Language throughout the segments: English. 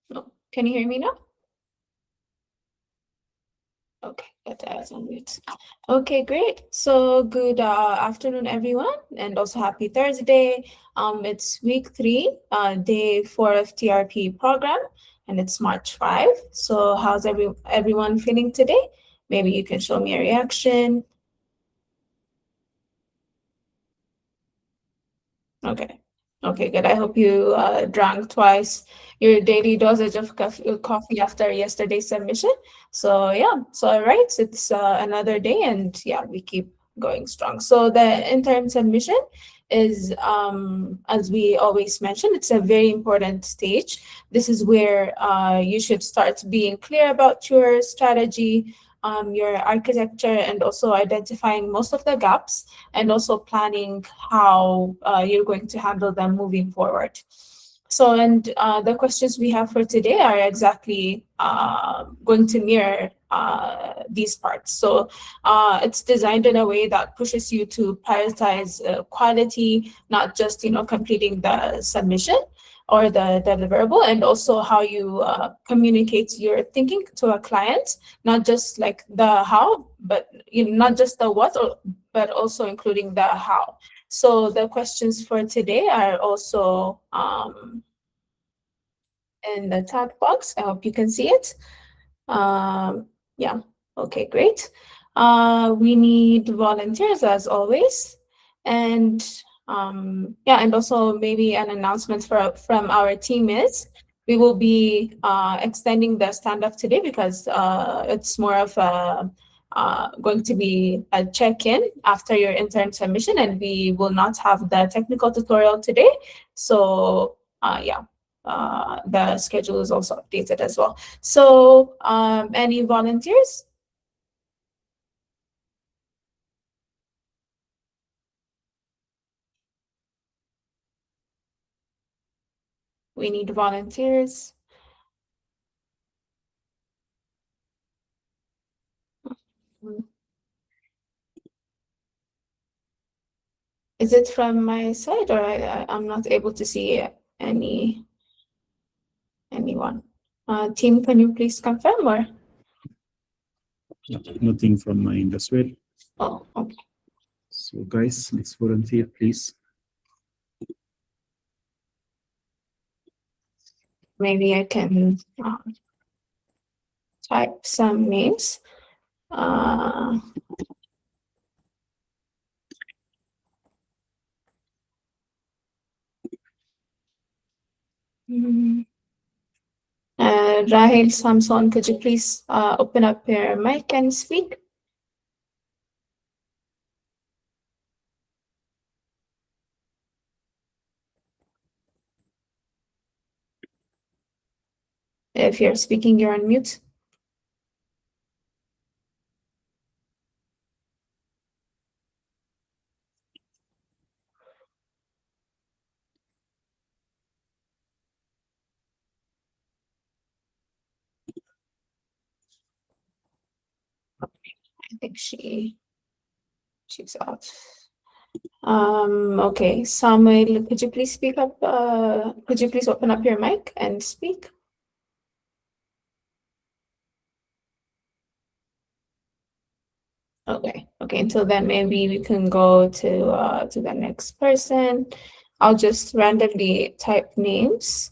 No. Can you hear me now? Okay, that's on mute. Okay, great. So good afternoon, everyone, and also happy Thursday. It's week 3, day 4 of TRP program, and it's March 5. So how's everyone feeling today? Maybe you can show me a reaction. Okay. Okay, good. I hope you drank twice your daily dosage of coffee after yesterday's submission. So yeah, so all right, it's another day, and yeah, we keep going strong. So the interim submission is, as we always mention, it's a very important stage. This is where you should start being clear about your strategy, your architecture, and also identifying most of the gaps, and also planning how you're going to handle them moving forward. So, and the questions we have for today are exactly going to mirror these parts. So it's designed in a way that pushes you to prioritize quality, not just, completing the submission or the deliverable, and also how you communicate your thinking to a client, not just like the how, but not just the what, but also including the how. So the questions for today are also in the chat box. I hope you can see it. Yeah, okay, great. We need volunteers as always. And yeah, and also maybe an announcement from our team is we will be extending the stand-up today because it's more of a going to be a check-in after your intern submission, and we will not have the technical tutorial today. So yeah, the schedule is also updated as well. So any volunteers? We need volunteers. Is it from my side, or I'm not able to see anyone? Team, can you please confirm, or? Nothing from my end as well. Oh, okay. So guys, next volunteer, please. Maybe I can type some names. Rahel Samson, could you please open up your mic and speak? If you're speaking, you're on mute. I think she's out. Okay, Samuel, could you please speak up? Could you please open up your mic and speak? Okay, until then, maybe we can go to the next person. I'll just randomly type names.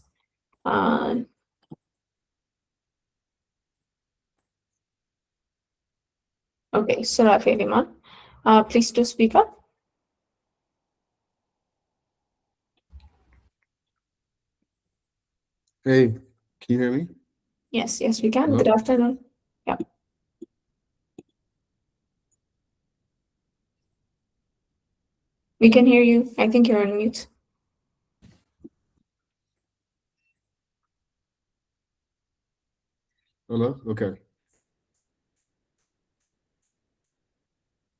Okay, Surah Fatima, please do speak up. Hey, can you hear me? Yes, we can. Hello? Good afternoon. Yeah. We can hear you. I think you're on mute. Hello? Okay.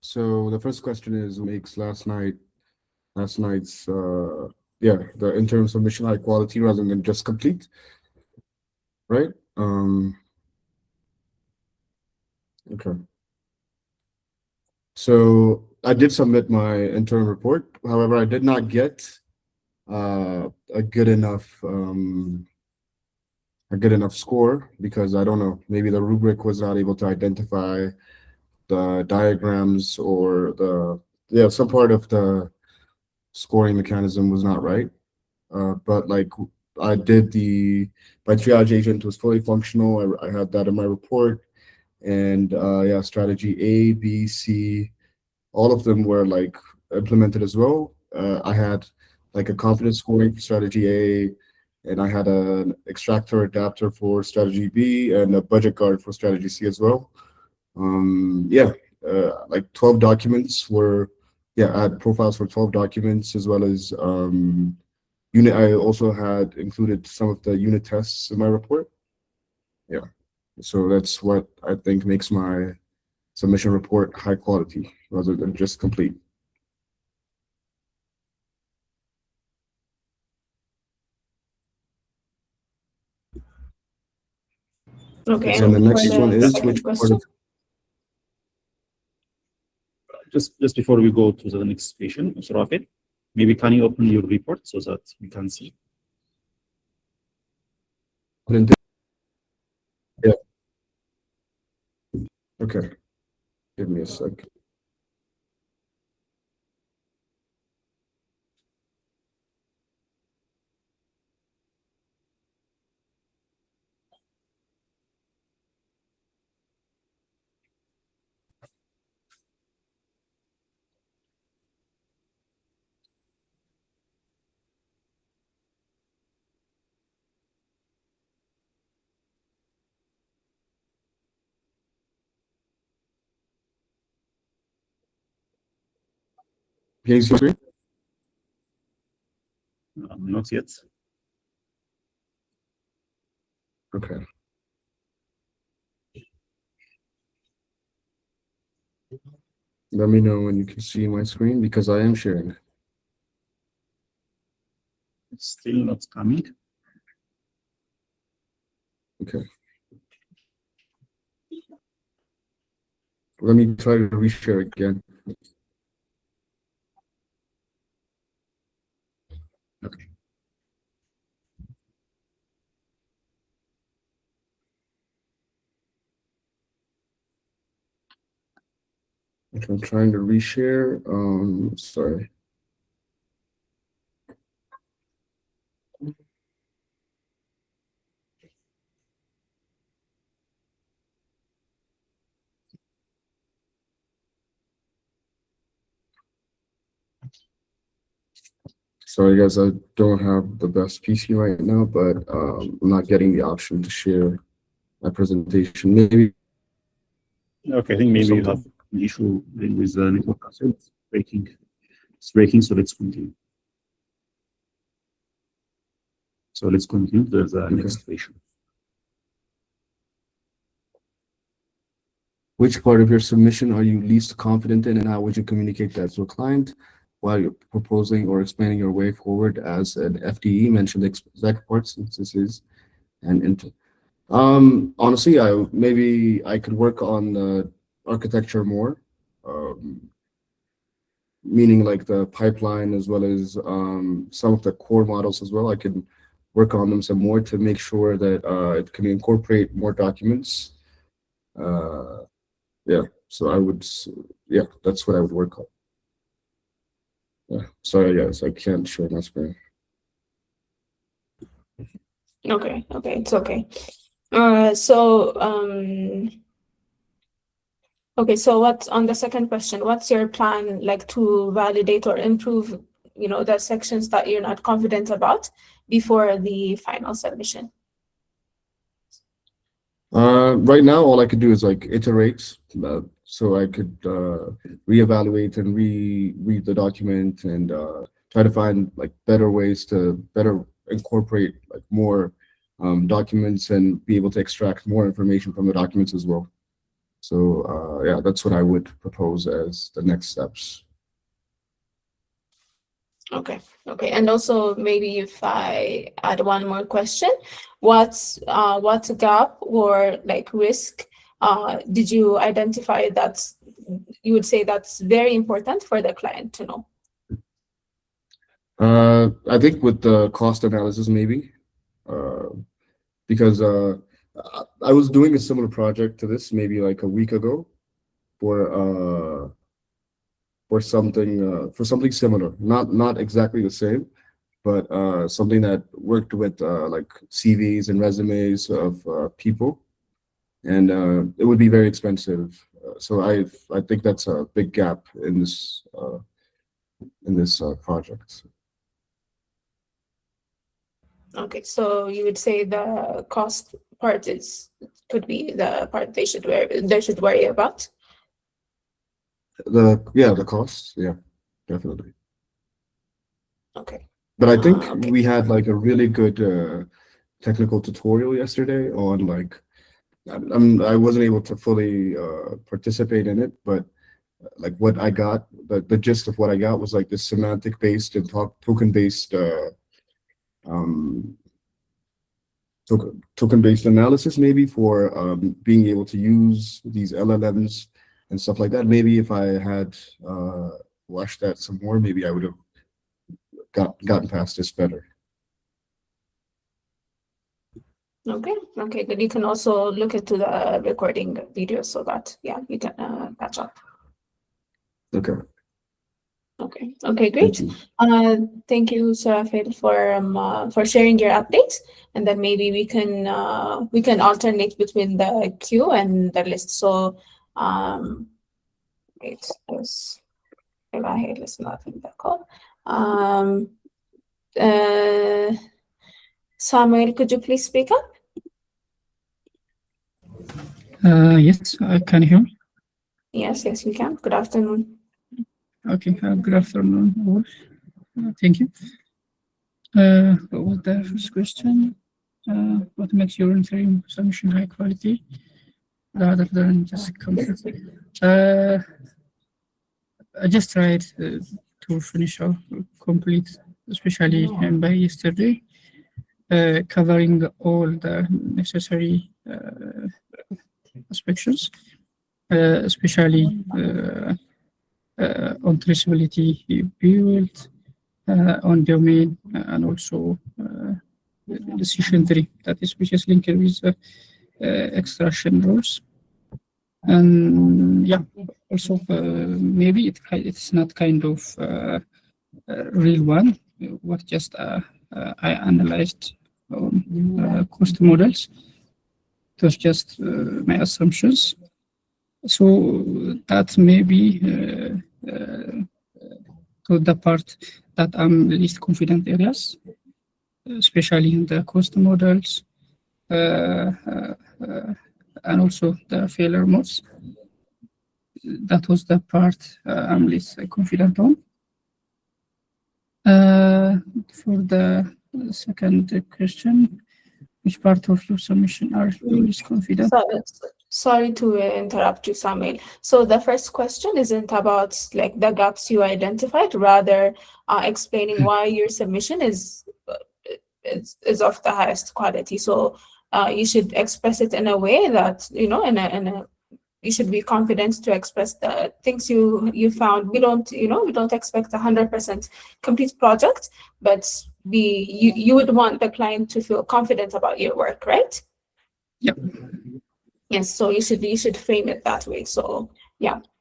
So the first question is what makes last night's the interim submission high quality rather than just complete, right? Okay. So I did submit my interim report. However, I did not get a good enough a good enough score because I don't know, maybe the rubric was not able to identify the diagrams or the yeah some part of the scoring mechanism was not right. But like I did my triage agent was fully functional. I had that in my report, and yeah, strategy A, B, C, all of them were like implemented as well. I had like a confidence scoring for strategy A, and I had an extractor adapter for strategy B, and a budget guard for strategy C as well. Yeah, like 12 documents were, yeah, I had profiles for 12 documents as well as unit. I also had included some of the unit tests in my report. Yeah, so that's what I think makes my submission report high quality rather than just complete. Okay, So the and for next one the is second which part question. of Just before we go to the next patient, Mr. Rafid, maybe can you open your report so that we can see? yeah. Okay, give me a sec. Can you see my screen? Not yet. Okay. Let me know when you can see my screen because I am sharing. It's still not coming. Okay. Let me try to reshare again. Okay. Okay, I'm trying to reshare. Sorry. Sorry, guys, I don't have the best PC right now, but I'm not getting the option to share my presentation. Maybe Okay, I think maybe you have an issue with the network. It's breaking. It's breaking, so let's continue. So let's continue to the next patient. which part of your submission are you least confident in, and how would you communicate that to a client while you're proposing or explaining your way forward as an FDE? Mentioned exact parts instances and into. Honestly, maybe I could work on the architecture more, um, meaning like the pipeline as well as some of the core models as well. I could work on them some more to make sure that it can incorporate more documents. Uh, yeah, so yeah, that's what I would work on. Yeah, sorry, guys, I can't share my screen. Okay, it's okay. So okay, so what's on the second question? What's your plan like to validate or improve, the sections that you're not confident about before the final submission? Right now, all I could do is like iterate, so I could reevaluate and reread the document and try to find like better ways to better incorporate like more documents and be able to extract more information from the documents as well. So yeah, that's what I would propose as the next steps. Okay. And also maybe if I add one more question, what gap or like risk did you identify that you would say that's very important for the client to know? I think with the cost analysis, maybe. Uh, because I was doing a similar project to this maybe like a week ago for something similar, not exactly the same, but something that worked with like CVs and resumes of people, and it would be very expensive. So I think that's a big gap in this project. Okay, so you would say the cost part could be the part they should worry about. The costs, yeah, definitely. Okay. But I think Okay. we had like a really good technical tutorial yesterday on like I wasn't able to fully participate in it, but like what I got, the gist of what I got was like this semantic based and token based um, token based analysis, maybe for being able to use these LLMs and stuff like that. Maybe if I had watched that some more, maybe I would have gotten past this better. Okay, good. You can also look into the recording video so that you can catch up. Okay. Okay, great. Thank you, Surafil, for sharing your updates, and then maybe we can alternate between the queue and the list. So, wait, there's Rahel is not in the call. Samuel, could you please speak up? Yes, can you hear me? Yes, you can. Good afternoon. Okay, good afternoon. All. Thank you. What was the first question? What makes your interim submission high quality rather than just complete? I just tried to finish off complete, especially by yesterday, covering all the necessary aspects, especially on traceability build, on domain, and also decision tree, that is, which is linked with extraction rules. And also maybe it's not kind of real one. What just I analyzed on cost models. It was just my assumptions. So that may be to the part that I'm least confident areas, especially in the cost models and also the failure modes. That was the part I'm least confident on. For the second question, which part of your submission are you least confident? Sorry to interrupt you, Samuel. So the first question isn't about like the gaps you identified, rather explaining why your submission is of the highest quality. So you should express it in a way that you should be confident to express the things you found. We don't expect 100% complete project, but you would want the client to feel confident about your work, right? Yep. Yes, so you should frame it that way. So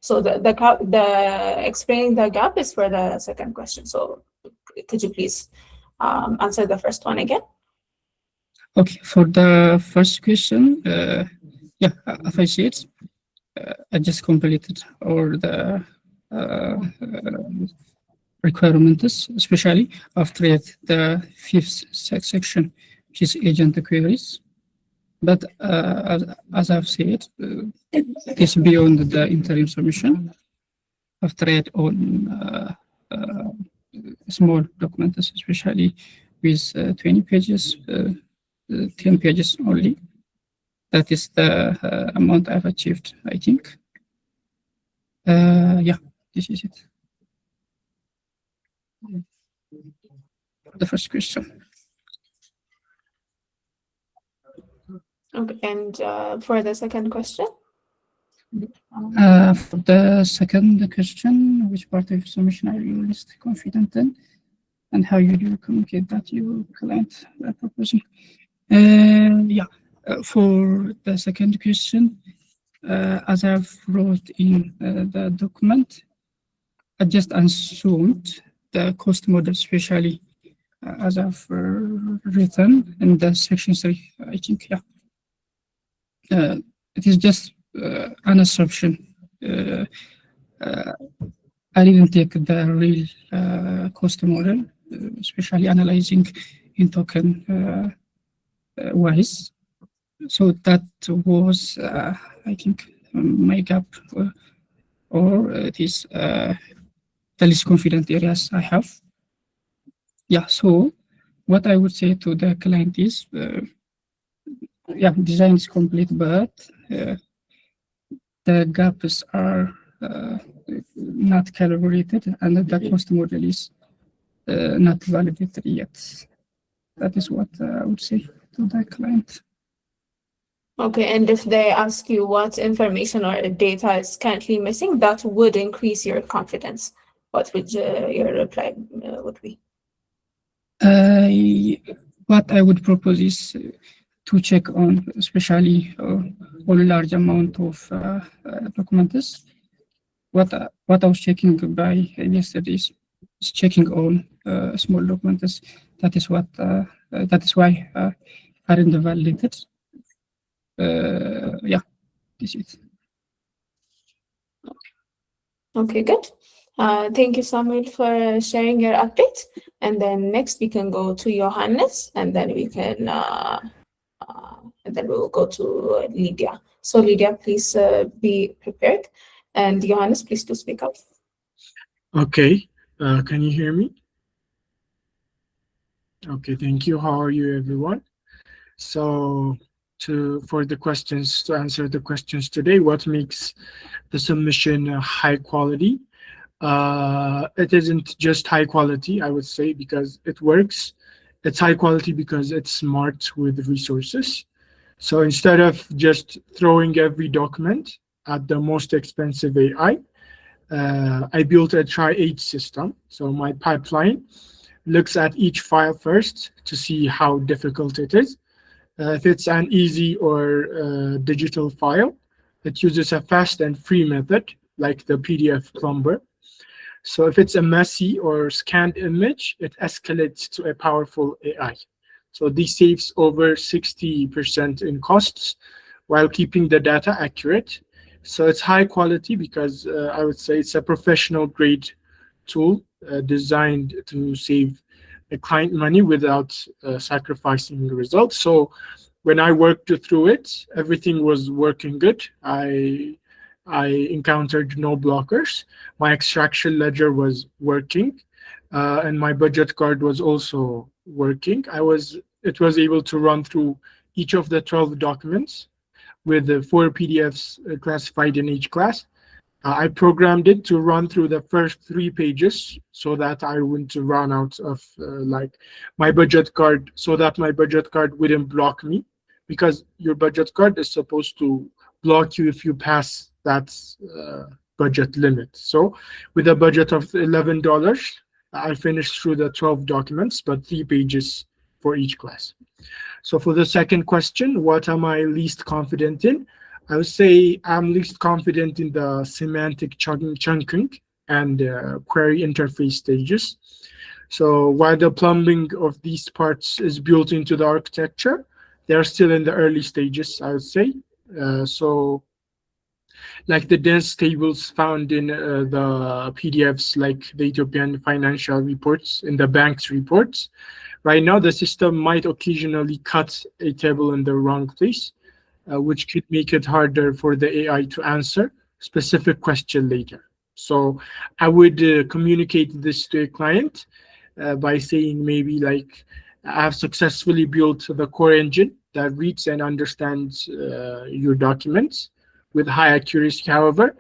so the explaining the gap is for the second question. So could you please answer the first one again? Okay, for the first question, as I said, I just completed all the requirements, especially after the fifth section, which is agent queries. But as I've said, it is beyond the interim submission. I've tried on small documents, especially with 20 pages, 10 pages only. That is the amount I've achieved, I think. This is it. The first question. Okay, and for the second question? For the second question, which part of submission are you least confident in, and how you do communicate that to your client proposal? Yeah, for the second question, as I've wrote in the document, I just assumed the cost model, especially as I've written in the section 3, I think, yeah. It is just an assumption. I didn't take the real cost model, especially analyzing in token wise. So that was, I think, my gap, or it is the least confident areas I have. Yeah, so what I would say to the client is, yeah, design is complete, but the gaps are not calibrated and the cost model is not validated yet. That is what I would say to the client. Okay, and if they ask you what information or data is currently missing, that would increase your confidence. What would your reply would be? What I would propose is to check on, especially on large amount of documents. What I was checking by yesterday is checking on small documents. That is what that is why aren't validated. Yeah, this is it. Okay, good. Thank you, Samuel, for sharing your update. And then next we can go to Johannes, and then we can and then we will go to Lydia. So Lydia, please be prepared, and Johannes, please do speak up. Okay, can you hear me? Okay, thank you. How are you, everyone? So for the questions, to answer the questions today, what makes the submission high quality? It isn't just high quality, I would say, because it works. It's high quality because it's smart with resources. So instead of just throwing every document at the most expensive AI, I built a try-H system. So my pipeline looks at each file first to see how difficult it is. If it's an easy or digital file, it uses a fast and free method like the PDF plumber. So if it's a messy or scanned image, it escalates to a powerful AI. So this saves over 60% in costs while keeping the data accurate. So it's high quality because I would say it's a professional grade tool designed to save a client money without sacrificing the results. So when I worked through it, everything was working good. I encountered no blockers. My extraction ledger was working, and my budget card was also working. It was able to run through each of the 12 documents with the 4 PDFs classified in each class. I programmed it to run through the first 3 pages so that I wouldn't run out of like my budget card, so that my budget card wouldn't block me, because your budget card is supposed to block you if you pass that budget limit. So with a budget of $11, I finished through the 12 documents, but 3 pages for each class. So for the second question, what am I least confident in? I would say I'm least confident in the semantic chunking and query interface stages. So while the plumbing of these parts is built into the architecture, they're still in the early stages, I would say. So like the dense tables found in the PDFs, like the Ethiopian financial reports, in the bank's reports. Right now, the system might occasionally cut a table in the wrong place, which could make it harder for the AI to answer specific question later. So I would communicate this to a client by saying maybe like, I have successfully built the core engine that reads and understands your documents with high accuracy. However,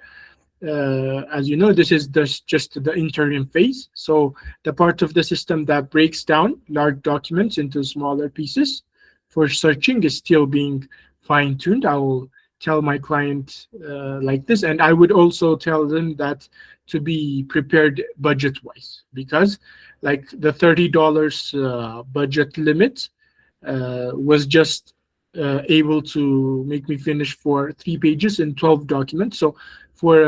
as you know, this is just the interim phase. So the part of the system that breaks down large documents into smaller pieces for searching is still being fine-tuned. I will tell my client like this, and I would also tell them that to be prepared budget-wise, because like the $30 budget limit was just able to make me finish for 3 pages in 12 documents. So for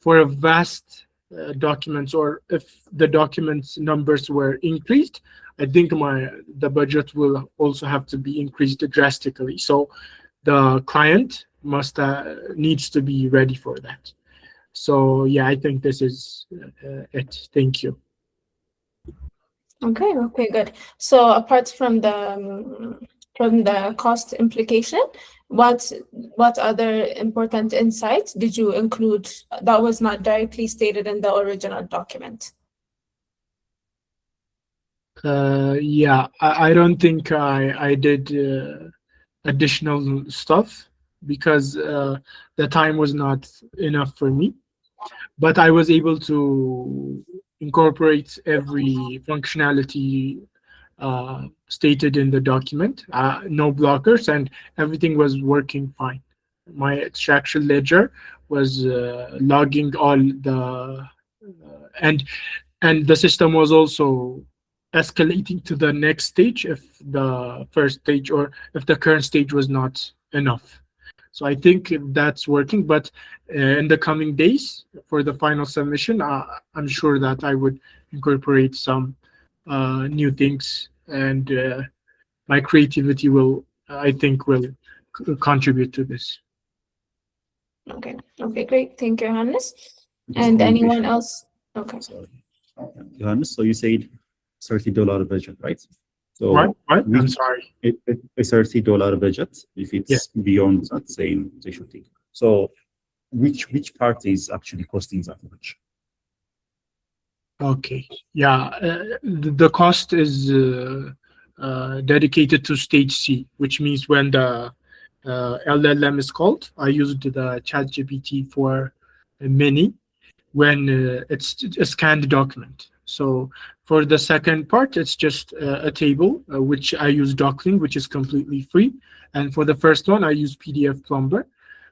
a vast documents, or if the documents numbers were increased, I think the budget will also have to be increased drastically. So the client needs to be ready for that. So yeah, I think this is it. Thank you. Okay, good. So apart from the cost implication, what other important insights did you include that was not directly stated in the original document? Yeah, I don't think I did additional stuff because the time was not enough for me. But I was able to incorporate every functionality stated in the document, no blockers, and everything was working fine. My extraction ledger was logging all the and the system was also escalating to the next stage if the first stage or if the current stage was not enough. So I think that's working, but in the coming days for the final submission, I'm sure that I would incorporate some new things, and my creativity will, I think, will contribute to this. Okay, great. Thank you, Hannes. Just And one anyone question. else? Okay. Sorry. Johannes, so you said $30 budget, right? So What? I'm which, sorry. a $30 budget, if it's beyond that, same they should take. So which part is actually costing that much? Okay. Yeah, the cost is dedicated to stage C, which means when the LLM is called. I used the ChatGPT-4 Mini when it's a scanned document. So for the second part, it's just a table, which I use Docling, which is completely free. And for the first one, I use PDF Plumber.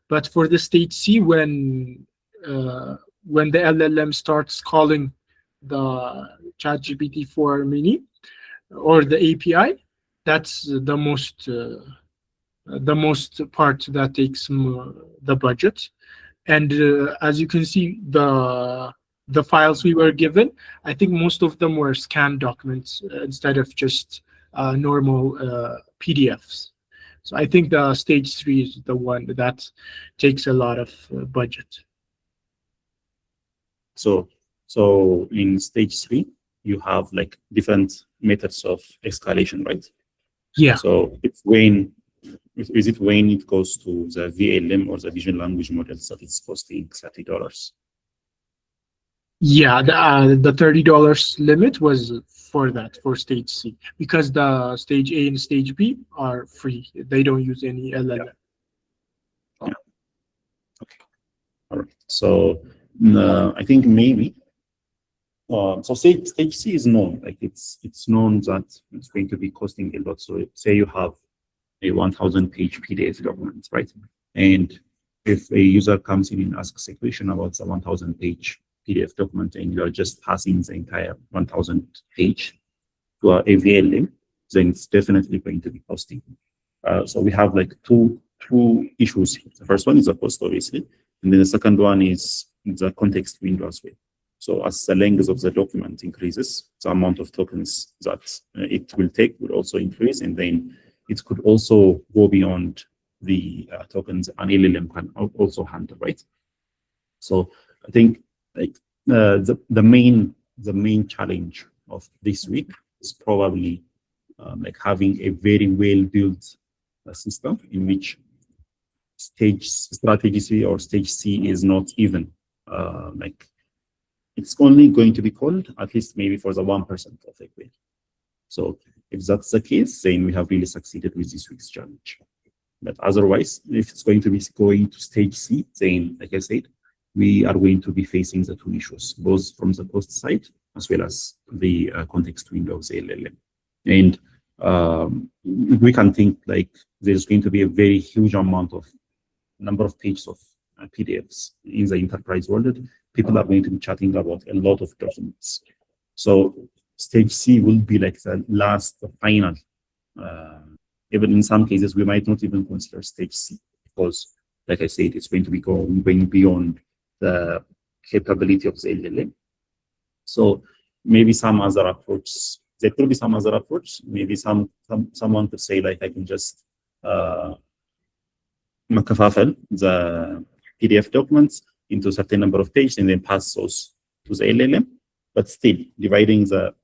But for the stage C, when the LLM starts calling the ChatGPT-4 Mini or the API, that's the most part that takes the budget. And as you can see, the files we were given, I think most of them were scanned documents instead of just normal PDFs. So I think the stage 3 is the one that takes a lot of budget. So in stage 3, you have like different methods of escalation, right? Yeah. So it's when is it when it goes to the VLM or the vision language models that it's costing $30? Yeah, the $30 limit was for that, for stage C, because the stage A and stage B are free. They don't use any LLM. Yeah. Okay. All right. So I think maybe so stage C is known, like it's known that it's going to be costing a lot. So say you have a 1,000-page PDF document, right? And if a user comes in and asks a question about the 1,000-page PDF document, and you are just passing the entire 1,000 page to a VLM, then it's definitely going to be costing. So we have like two issues. The first one is the cost, obviously, and then the second one is the context window as well. So as the length of the document increases, the amount of tokens that it will take will also increase, and then it could also go beyond the tokens an LLM can also handle, right? So I think like the main challenge of this week is probably like having a very well built system in which strategy C or stage C is not even like it's only going to be called at least maybe for the 1% of the query. So if that's the case, then we have really succeeded with this week's challenge. But otherwise, if it's going to be going to stage C, then like I said, we are going to be facing the two issues, both from the cost side as well as the context window of the LLM. And we can think like there's going to be a very huge number of pages of PDFs in the enterprise world. People are going to be chatting about a lot of documents. So stage C will be like the final even in some cases, we might not even consider stage C because, like I said, it's going to be going beyond the capability of the LLM. So maybe some other approach, there could be some other approach. Maybe someone could say like I can just makafafel the PDF documents into a certain number of pages and then pass those to the LLM, but still dividing the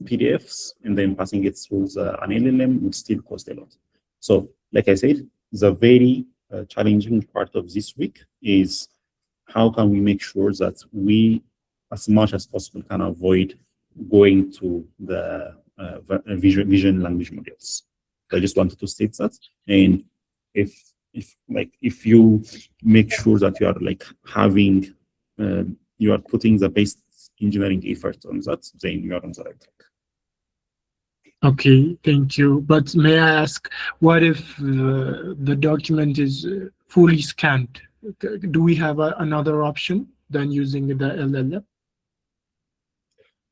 PDFs and then passing it through an LLM would still cost a lot. So, like I said, the very challenging part of this week is how can we make sure that we, as much as possible, can avoid going to the vision language models. So I just wanted to state that, and if you make sure that you are like having you are putting the best engineering effort on that, then you are on the right track. Okay, thank you. But may I ask, what if the document is fully scanned? Do we have another option than using the LLM?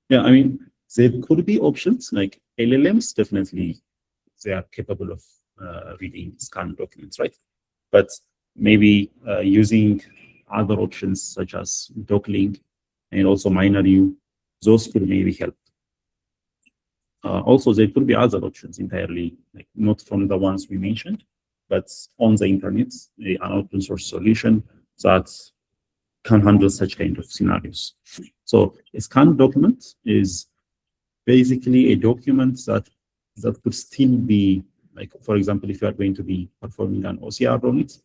Yeah, I mean, there could be options like LLMs. Definitely, they are capable of reading scanned documents, right? But maybe using other options such as docling and also minor U, those could maybe help. Also, there could be other options entirely, like not from the ones we mentioned, but on the internet, an open source solution that can handle such kind of scenarios. So a scanned document is basically a document that could still be, like, for example, if you are going to be performing an OCR on it,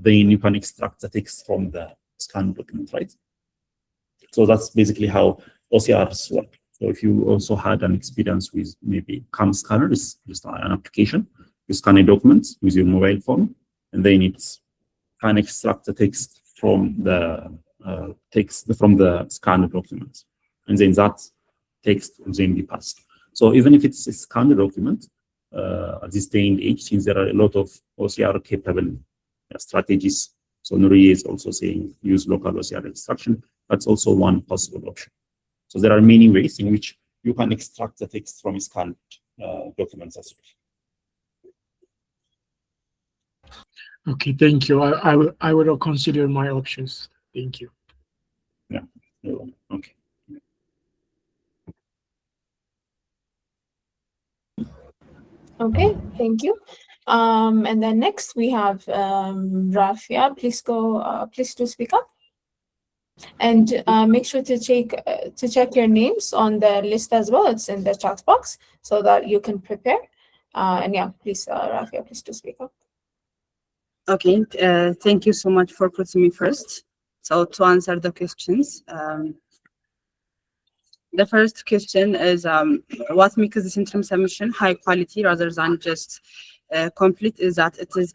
then you can extract the text from the scanned document, right? So that's basically how OCRs work. So if you also had an experience with maybe CAM scanner, is just an application, you scan a document with your mobile phone, and then it can extract the text from the scanned document, and then that text will then be passed. So even if it's a scanned document, at this day and age, since there are a lot of OCR capable strategies, so Nuri is also saying use local OCR extraction. That's also one possible option. So there are many ways in which you can extract the text from scanned documents as well. Okay, thank you. I would consider my options. Thank you. Yeah. Okay. Okay, thank you. And then next we have Rafia. Please do speak up. And make sure to check your names on the list as well. It's in the chat box so that you can prepare. And yeah, please, Rafia, please do speak up. Okay, thank you so much for putting me first. So to answer the questions, the first question is what makes this interim submission high quality rather than just complete, is that it is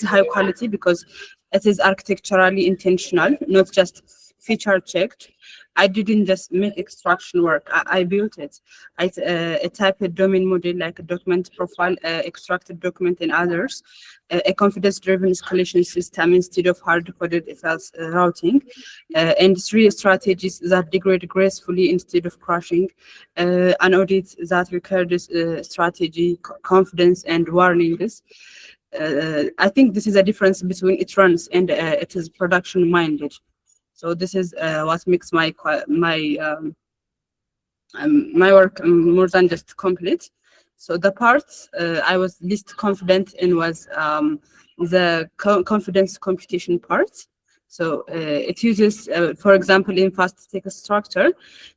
high quality because it is architecturally intentional, not just feature checked. I didn't just make extraction work. I built it. I typed a domain model like a document profile, extracted document and others, a confidence-driven escalation system instead of hard-coded else routing, and 3 strategies that degrade gracefully instead of crashing, an audit that requires strategy, confidence, and warnings. I think this is a difference between it runs and it is production-minded. So this is what makes my work more than just complete. So the parts I was least confident in was the confidence computation part. So it uses, for example, in fast text structure,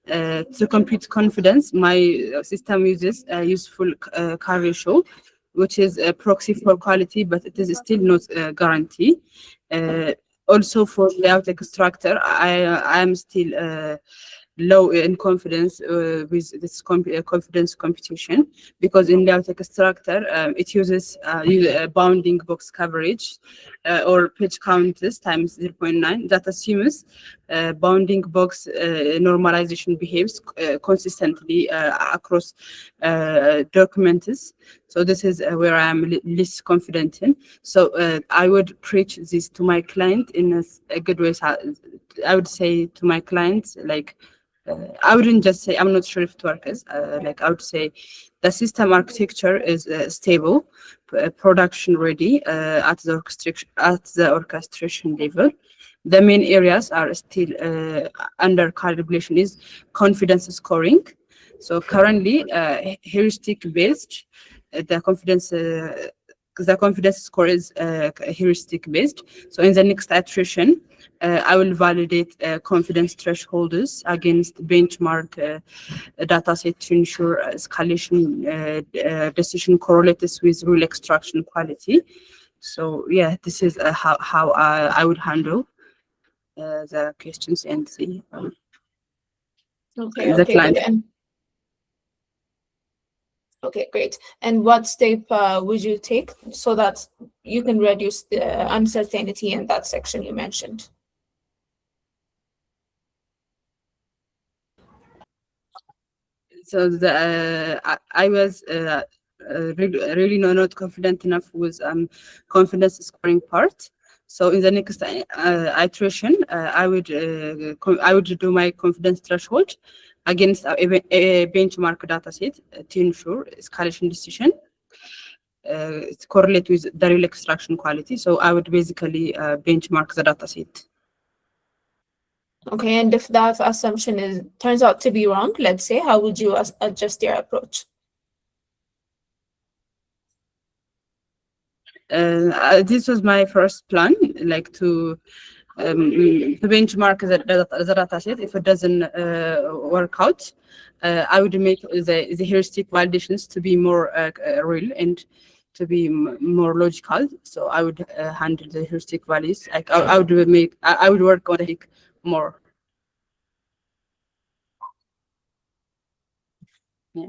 to compute confidence, my system uses a useful car ratio, which is a proxy for quality, but it is still not a guarantee. Also for layout extractor, I am still low in confidence with this confidence computation, because in layout extractor it uses bounding box coverage or page counts times 0.9 that assumes bounding box normalization behaves consistently across documents. So this is where I am least confident in. So I would preach this to my client in a good way. I would say to my clients, like, I wouldn't just say I'm not sure if it works. Like I would say, the system architecture is stable, production ready at the orchestration level. The main areas are still under calibration is confidence scoring. So currently, heuristic based, the confidence score is heuristic based. So in the next iteration, I will validate confidence thresholds against benchmark dataset to ensure escalation decision correlates with rule extraction quality. So yeah, this is how I would handle the questions and Okay, the okay, good. client. And okay, great. And what step would you take so that you can reduce the uncertainty in that section you mentioned? So I was really not confident enough with confidence scoring part. So in the next iteration, I would do my confidence threshold against a benchmark dataset to ensure escalation decision correlate with the real extraction quality. So I would basically benchmark the dataset. Okay, and if that assumption turns out to be wrong, let's say, how would you adjust your approach? This was my first plan, like to benchmark the data set. If it doesn't work out, I would make the heuristic validations to be more real and to be more logical. So I would handle the heuristic values. Like I would work on the more. Yeah.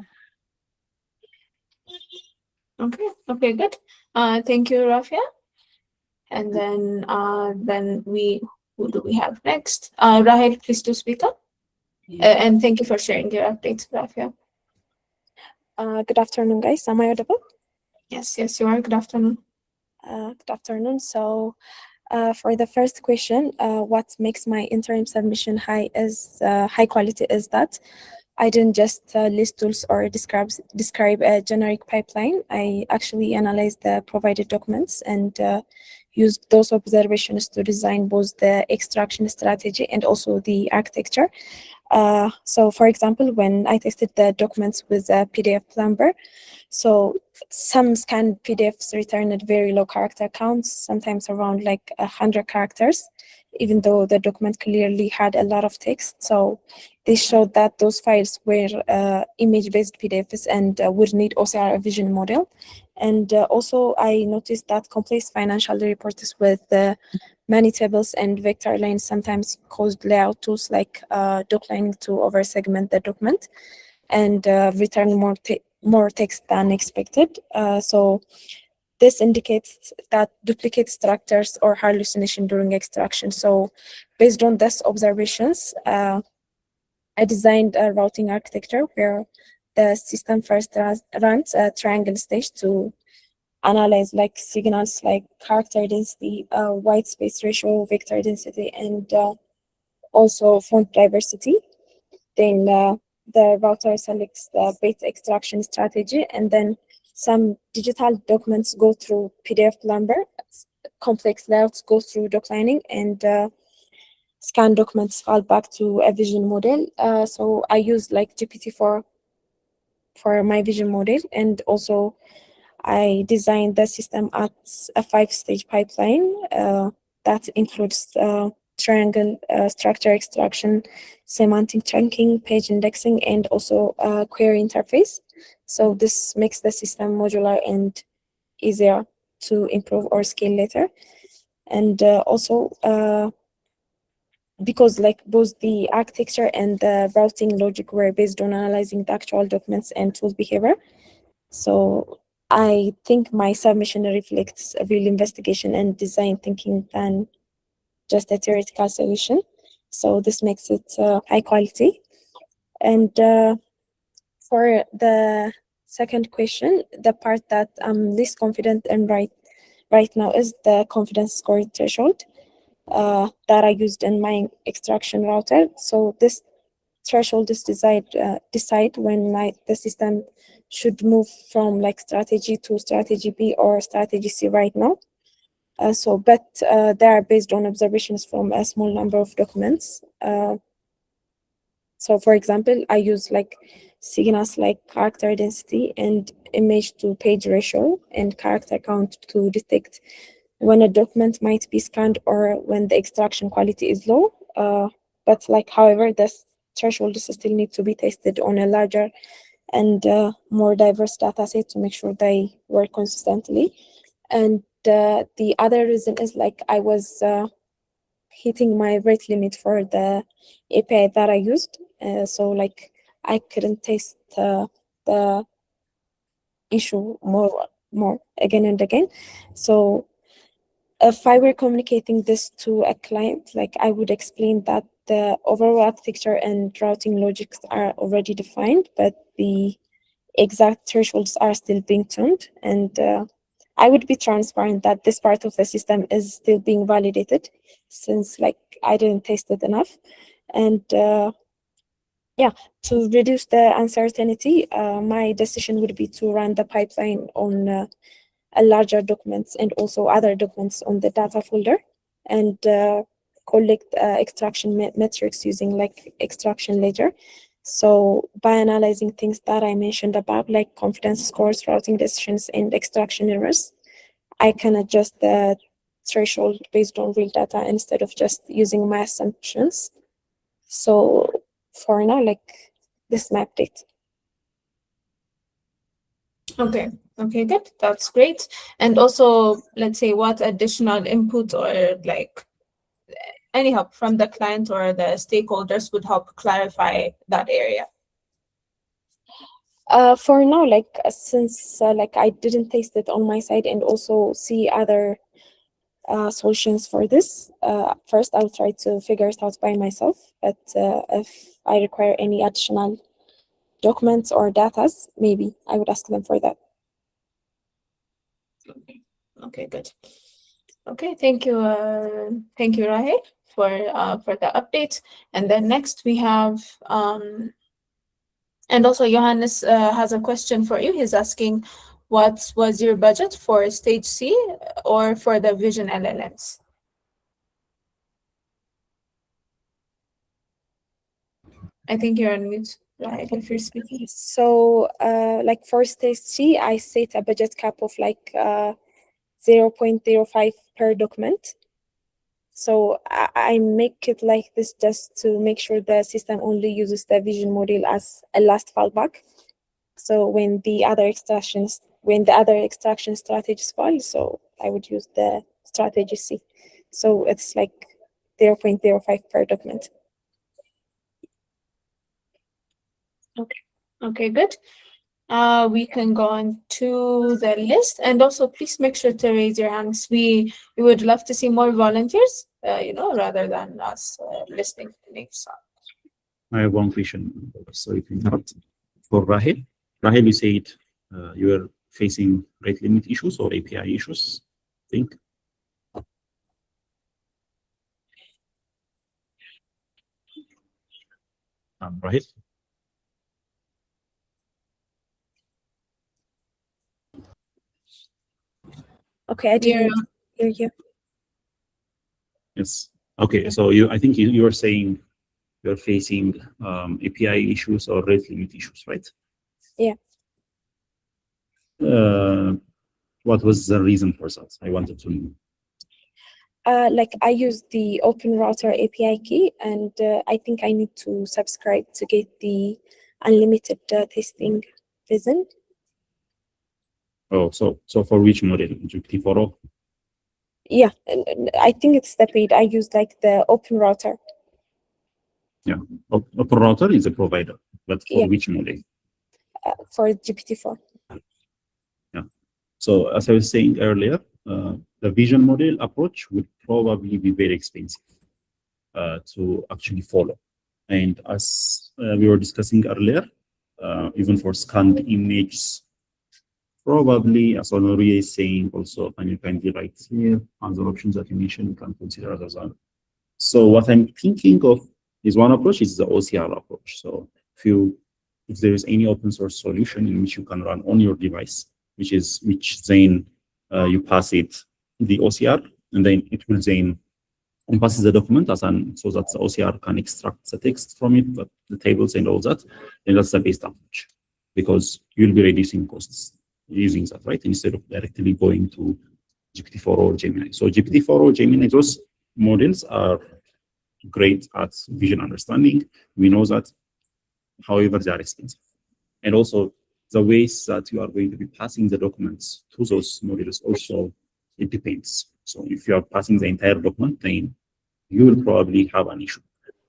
Okay, okay, good. Thank you, Rafia. And then who do we have next? Rahel, please do speak up. And thank you for sharing your updates, Rafia. Good afternoon, guys. Am I audible? Yes, yes, you are. Good afternoon. Good afternoon. So, for the first question, what makes my interim submission high quality is that I didn't just list tools or describe a generic pipeline. I actually analyzed the provided documents and used those observations to design both the extraction strategy and also the architecture. So, for example, when I tested the documents with a PDF plumber, so some scanned PDFs returned very low character counts, sometimes around like 100 characters, even though the document clearly had a lot of text. So this showed that those files were image-based PDFs and would need OCR vision model. And also I noticed that complex financial reports with many tables and vector lines sometimes caused layout tools like doclining to over-segment the document and return more text than expected. So this indicates that duplicate structures or hallucination during extraction. So based on these observations, I designed a routing architecture where the system first runs a triangle stage to analyze like signals like character density, white space ratio, vector density, and also font diversity. Then the router selects the bit extraction strategy, and then some digital documents go through PDF plumber, complex layouts go through doclining, and scan documents fall back to a vision model. So I use like GPT-4 for my vision model, and also I designed the system at a 5-stage pipeline that includes triangle structure extraction, semantic chunking, page indexing, and also query interface. So this makes the system modular and easier to improve or scale later. And also because like both the architecture and the routing logic were based on analyzing the actual documents and tool behavior. So I think my submission reflects a real investigation and design thinking than just a theoretical solution. So this makes it high quality. And for the second question, the part that I'm least confident in right now is the confidence score threshold that I used in my extraction router. So this thresholds decide when the system should move from like strategy to strategy B or strategy C right now. But they are based on observations from a small number of documents. So for example, I use like signals like character density and image to page ratio and character count to detect when a document might be scanned or when the extraction quality is low. But like, however, the thresholds still need to be tested on a larger and more diverse data set to make sure they work consistently. And the other reason is like I was hitting my rate limit for the API that I used. So like I couldn't test the issue more again and again. So if I were communicating this to a client, like I would explain that the overall architecture and routing logics are already defined, but the exact thresholds are still being tuned. And I would be transparent that this part of the system is still being validated since like I didn't test it enough. And yeah, to reduce the uncertainty, my decision would be to run the pipeline on a larger documents and also other documents on the data folder and collect extraction metrics using like extraction ledger. So by analyzing things that I mentioned above, like confidence scores, routing decisions, and extraction errors, I can adjust the threshold based on real data instead of just using my assumptions. So for now, like this is my update. Okay. Okay, good. That's great. And also, let's say what additional input or like any help from the client or the stakeholders would help clarify that area. For now, like since like I didn't taste it on my side and also see other solutions for this, first I'll try to figure it out by myself. But if I require any additional documents or datas, maybe I would ask them for that. Okay, good. Okay, thank you, Rahel, for the update. And then next we have and also Johannes has a question for you. He's asking, what was your budget for stage C or for the vision LLMs? I think you're on mute, Rahel, if you're speaking. So like for stage C, I set a budget cap of like 0.05 per document. So I make it like this just to make sure the system only uses the vision model as a last fallback. So when the other extraction strategies fail, so I would use the strategy C. So it's like 0.05 per document. Okay, good. We can go on to the list, and also please make sure to raise your hands. We would love to see more volunteers, rather than us listing names. I have one question. Sorry to interrupt. For Rahel, you said you are facing rate limit issues or API issues, I think. Rahel? Okay, I didn't hear you. Yes. Okay. So I think you are saying you're facing API issues or rate limit issues, right? Yeah. What was the reason for that? I wanted to know. Like I use the Open Router API key, and I think I need to subscribe to get the unlimited testing vision. Oh, so for which model? GPT-4? Yeah, and I think it's the paid. I use like the Open Router. Yeah, Open Router is a provider, but for which model? For GPT-4. Yeah. So as I was saying earlier, the vision model approach would probably be very expensive to actually follow. And as we were discussing earlier, even for scanned images, probably, as Honoria is saying also, and you can write here, other options that you mentioned, you can consider others. So what I'm thinking of is one approach, is the OCR approach. So if there is any open source solution in which you can run on your device, which then you pass it the OCR, and then it will then passes the document so that the OCR can extract the text from it, the tables and all that, and that's the best approach, because you'll be reducing costs using that, right? Instead of directly going to GPT-4 or Gemini. So GPT-4 or Gemini, those models are great at vision understanding. We know that. However, they are expensive. And also, the ways that you are going to be passing the documents to those models also, it depends. So if you are passing the entire document, then you will probably have an issue.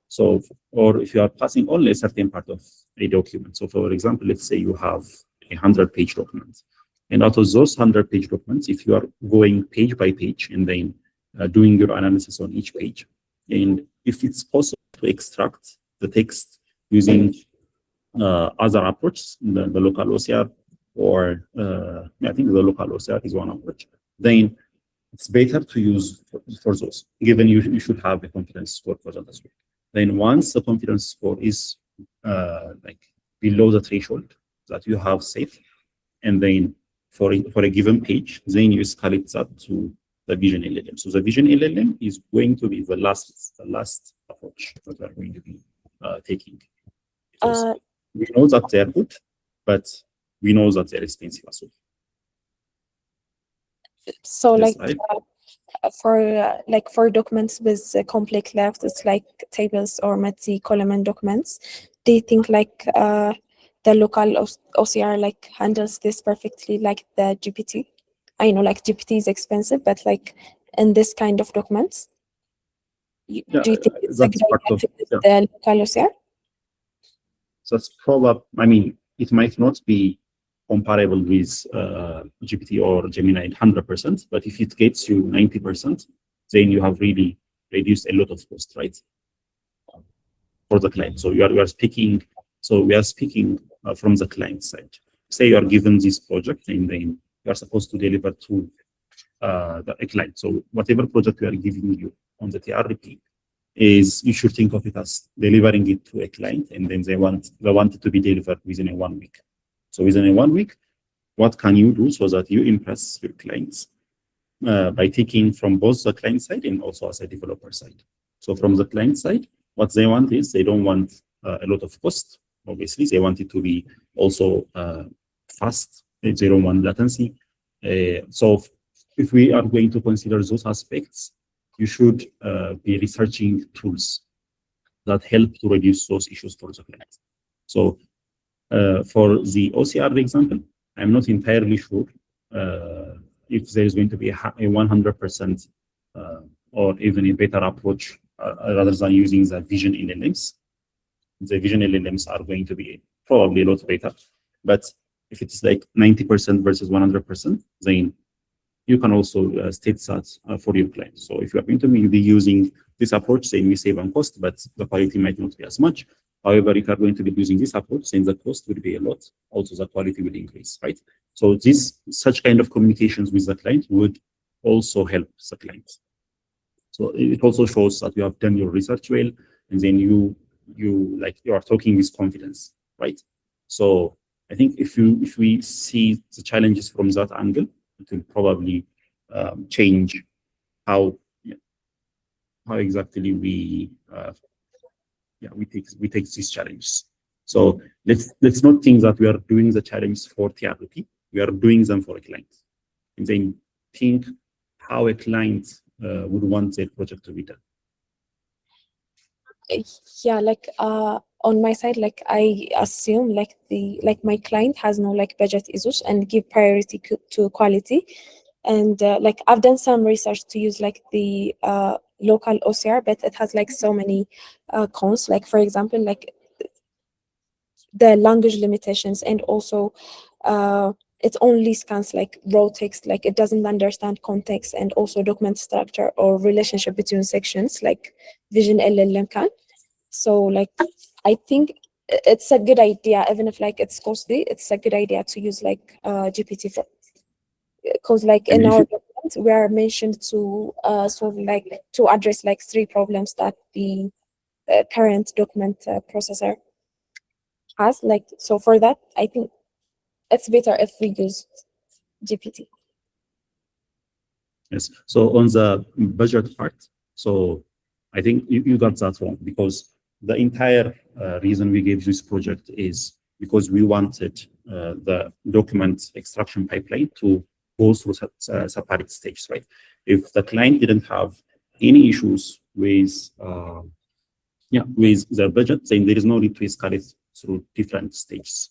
So, or if you are passing only a certain part of a document. So for example, let's say you have a 100-page document. And out of those 100-page documents, if you are going page by page and then doing your analysis on each page, and if it's possible to extract the text using other approaches, the local OCR, or I think the local OCR is one approach, then it's better to use for those, given you should have a confidence score for that as well. Then once the confidence score is like below the threshold that you have safe, and then for a given page, then you escalate that to the vision LLM. So the vision LLM is going to be the last approach that we are going to be taking. Because we know that they're good, but we know that they're expensive as well. So Yes, for documents with complex left, it's like tables or multi-column documents. Do you think the local OCR handles this perfectly, like the GPT? I know GPT is expensive, but in this kind of documents, do you think it's a good idea to use the local OCR? That's probably, I mean, it might not be comparable with GPT or Gemini 100%, but if it gets you 90%, then you have really reduced a lot of cost, right? For the client. So we are speaking from the client side. Say you are given this project and then you are supposed to deliver to a client. So whatever project we are giving you on the TRP is, you should think of it as delivering it to a client, and then they want it to be delivered within 1 week. So within 1 week, what can you do so that you impress your clients by taking from both the client side and also as a developer side? So from the client side, what they want is, they don't want a lot of cost. Obviously, they want it to be also fast. They don't want latency. So if we are going to consider those aspects, you should be researching tools that help to reduce those issues for the client. So for the OCR example, I'm not entirely sure if there is going to be a 100% or even a better approach rather than using the vision LLMs. The vision LLMs are going to be probably a lot better. But if it's like 90% versus 100%, then you can also state that for your client. So if you are going to be using this approach, then we save on cost, but the quality might not be as much. However, if you are going to be using this approach, then the cost will be a lot. Also, the quality will increase, right? So such kind of communications with the client would also help the client. So it also shows that you have done your research well, and then you are talking with confidence, right? So I think if we see the challenges from that angle, it will probably change how exactly we take these challenges. So let's not think that we are doing the challenges for TRP. We are doing them for a client, and then think how a client would want their project to be done. Yeah, on my side, I assume my client has no budget issues and give priority to quality. And I've done some research to use the local OCR, but it has so many cons. For example, the language limitations, and also it only scans raw text, it doesn't understand context and also document structure or relationship between sections like Vision LLM can. So I think it's a good idea, even if it's costly, it's a good idea to use GPT-4, because in our document we are mentioned to solve to address 3 problems that the current document processor has. Like, so for that, I think it's better if we use GPT. Yes. So on the budget part, so I think you got that wrong, because the entire reason we gave this project is because we wanted the document extraction pipeline to go through separate stages, right? If the client didn't have any issues with with their budget, then there is no need to escalate through different stages.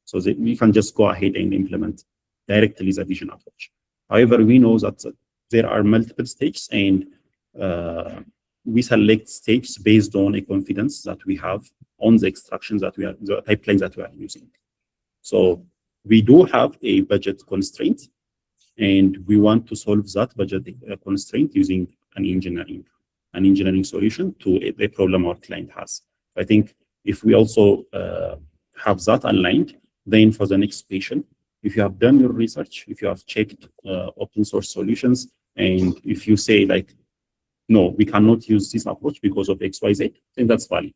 So we can just go ahead and implement directly the vision approach. However, we know that there are multiple stages, and we select stages based on a confidence that we have on the extractions that the pipelines that we are using. So we do have a budget constraint, and we want to solve that budget constraint using an engineering solution to a problem our client has. I think if we also have that aligned, then for the next patient, if you have done your research, if you have checked open source solutions, and if you say like, no, we cannot use this approach because of XYZ, then that's valid.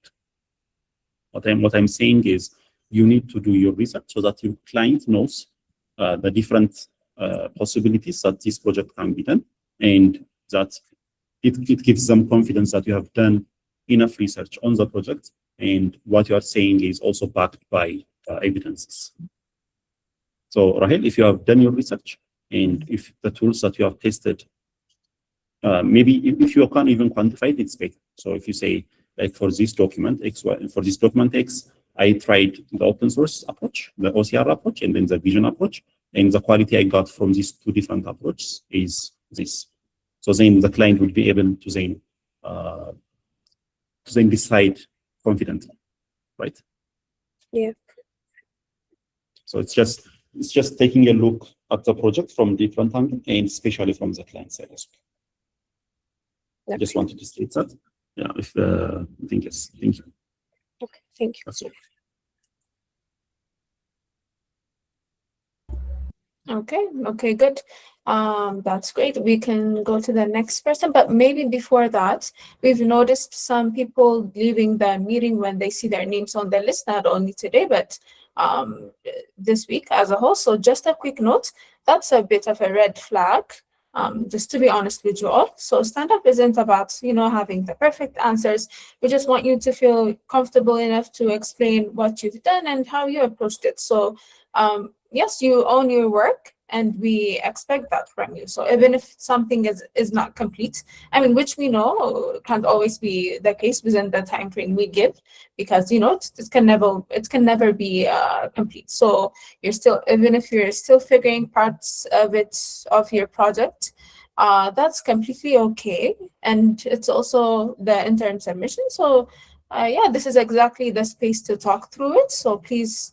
What I'm saying is you need to do your research so that your client knows the different possibilities that this project can be done, and that it gives them confidence that you have done enough research on the project, and what you are saying is also backed by evidences. So Rahel, if you have done your research, and if the tools that you have tested, maybe if you can't even quantify it, it's better. So if you say, like for this document X, for this document X, I tried the open source approach, the OCR approach, and then the vision approach, and the quality I got from these two different approaches is this. So then the client would be able to then decide confidently, right? Yeah. So it's just taking a look at the project from different angles, and especially from the client side as well. I just wanted to state that. Yeah, I think yes. Thank you. Okay, thank you. That's all. Okay, good. That's great. We can go to the next person, but maybe before that, we've noticed some people leaving the meeting when they see their names on the list, not only today, but this week as a whole. So just a quick note, that's a bit of a red flag. Just to be honest with you all. So stand-up isn't about, having the perfect answers. We just want you to feel comfortable enough to explain what you've done and how you approached it. So yes, you own your work, and we expect that from you. So even if something is not complete, which we know can't always be the case within the time frame we give, because it can never be complete. So even if you're still figuring parts of your project, that's completely okay, and it's also the intern submission. So this is exactly the space to talk through it. So please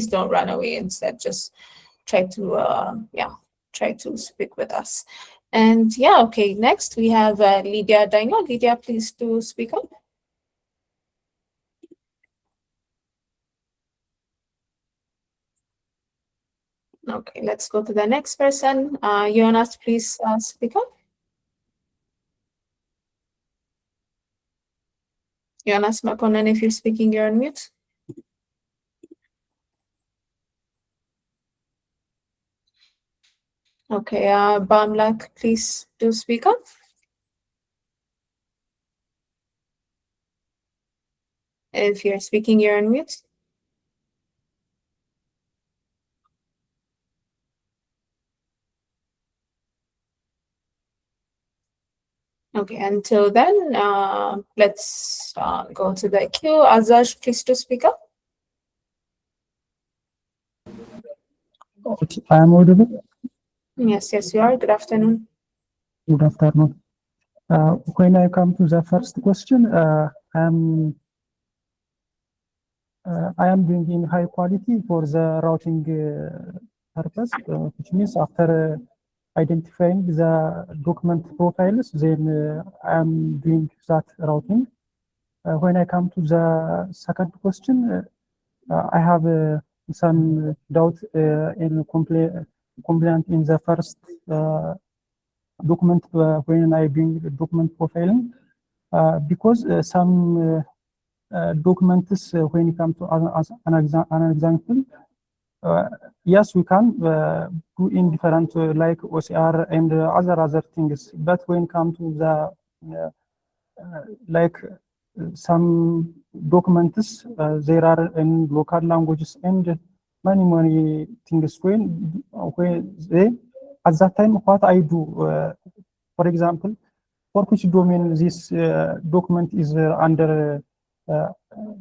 don't run away. Instead, just try to speak with us. And okay, next we have Lydia Daniel. Lydia, please do speak up. Okay, let's go to the next person. Jonas, please speak up. Jonas Makonnen, if you're speaking, you're on mute. Okay, Bamlak, please do speak up. If you're speaking, you're on mute. Okay, until then, let's go to the queue. Azaj, please do speak up. Okay, I am audible. Yes, you are. Good afternoon. Good afternoon. When I come to the first question, I am doing in high quality for the routing purpose, which means after identifying the document profiles, then I am doing that routing. When I come to the second question, I have some doubt in compliant in the first document when I bring document profiling. because some documents, when it comes to as an example, yes, we can do in different like OCR and other things. But when it comes to the like some documents, there are in local languages and many things. When they at that time, what I do, for example, for which domain this document is under,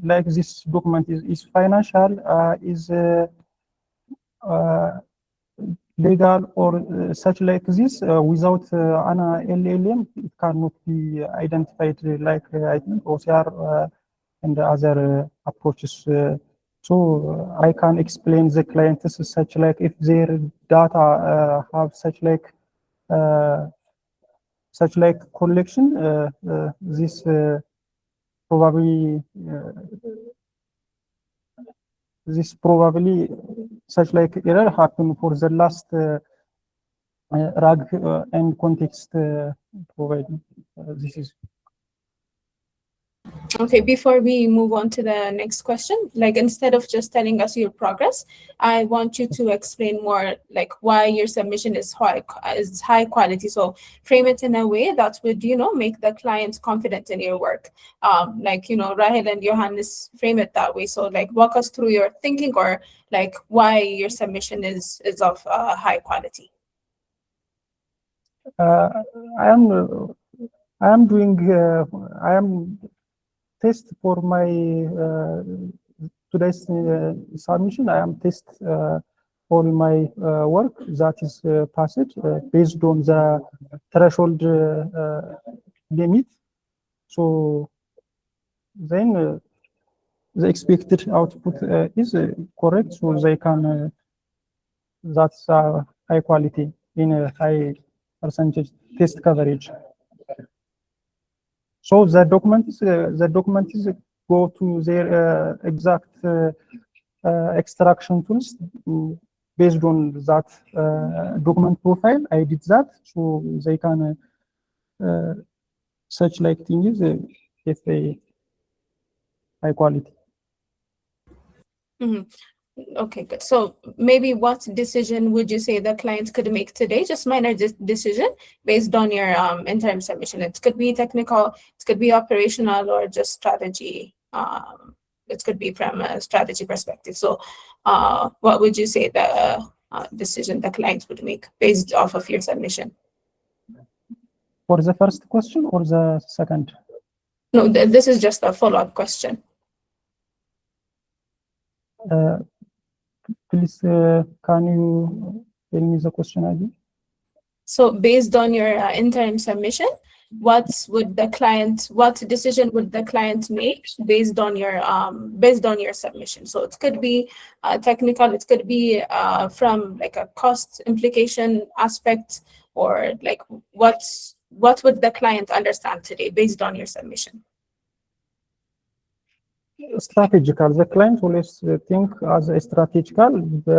like this document is financial, is legal or such like this, without an LLM, it cannot be identified like I think OCR and other approaches. So I can explain the clients such like if their data have such like collection, this probably such like error happen for the last RAG and context provided. This is Okay, before we move on to the next question, like instead of just telling us your progress, I want you to explain more like why your submission is high quality. So frame it in a way that would, make the client confident in your work. Like, Rahel and Johannes frame it that way. So like walk us through your thinking or like why your submission is of high quality. I am doing I am test for my today's submission. I am test all my work that is passed based on the threshold limit. So then the expected output is correct, so they can that's high quality in a high percentage test coverage. So the documents go to their exact extraction tools based on that document profile. I did that, so they can search like things if they high quality. Mm-hmm. Okay, good. So maybe what decision would you say the client could make today? Just minor decision based on your interim submission. It could be technical, it could be operational, or just strategy. It could be from a strategy perspective. So what would you say the decision the client would make based off of your submission? For the first question or the second? No, this is just a follow-up question. Please, can you tell me the question again? So based on your interim submission, what decision would the client make based on your submission? So it could be technical, it could be from like a cost implication aspect, or like what would the client understand today based on your submission? Strategical. The client always think as a strategical. They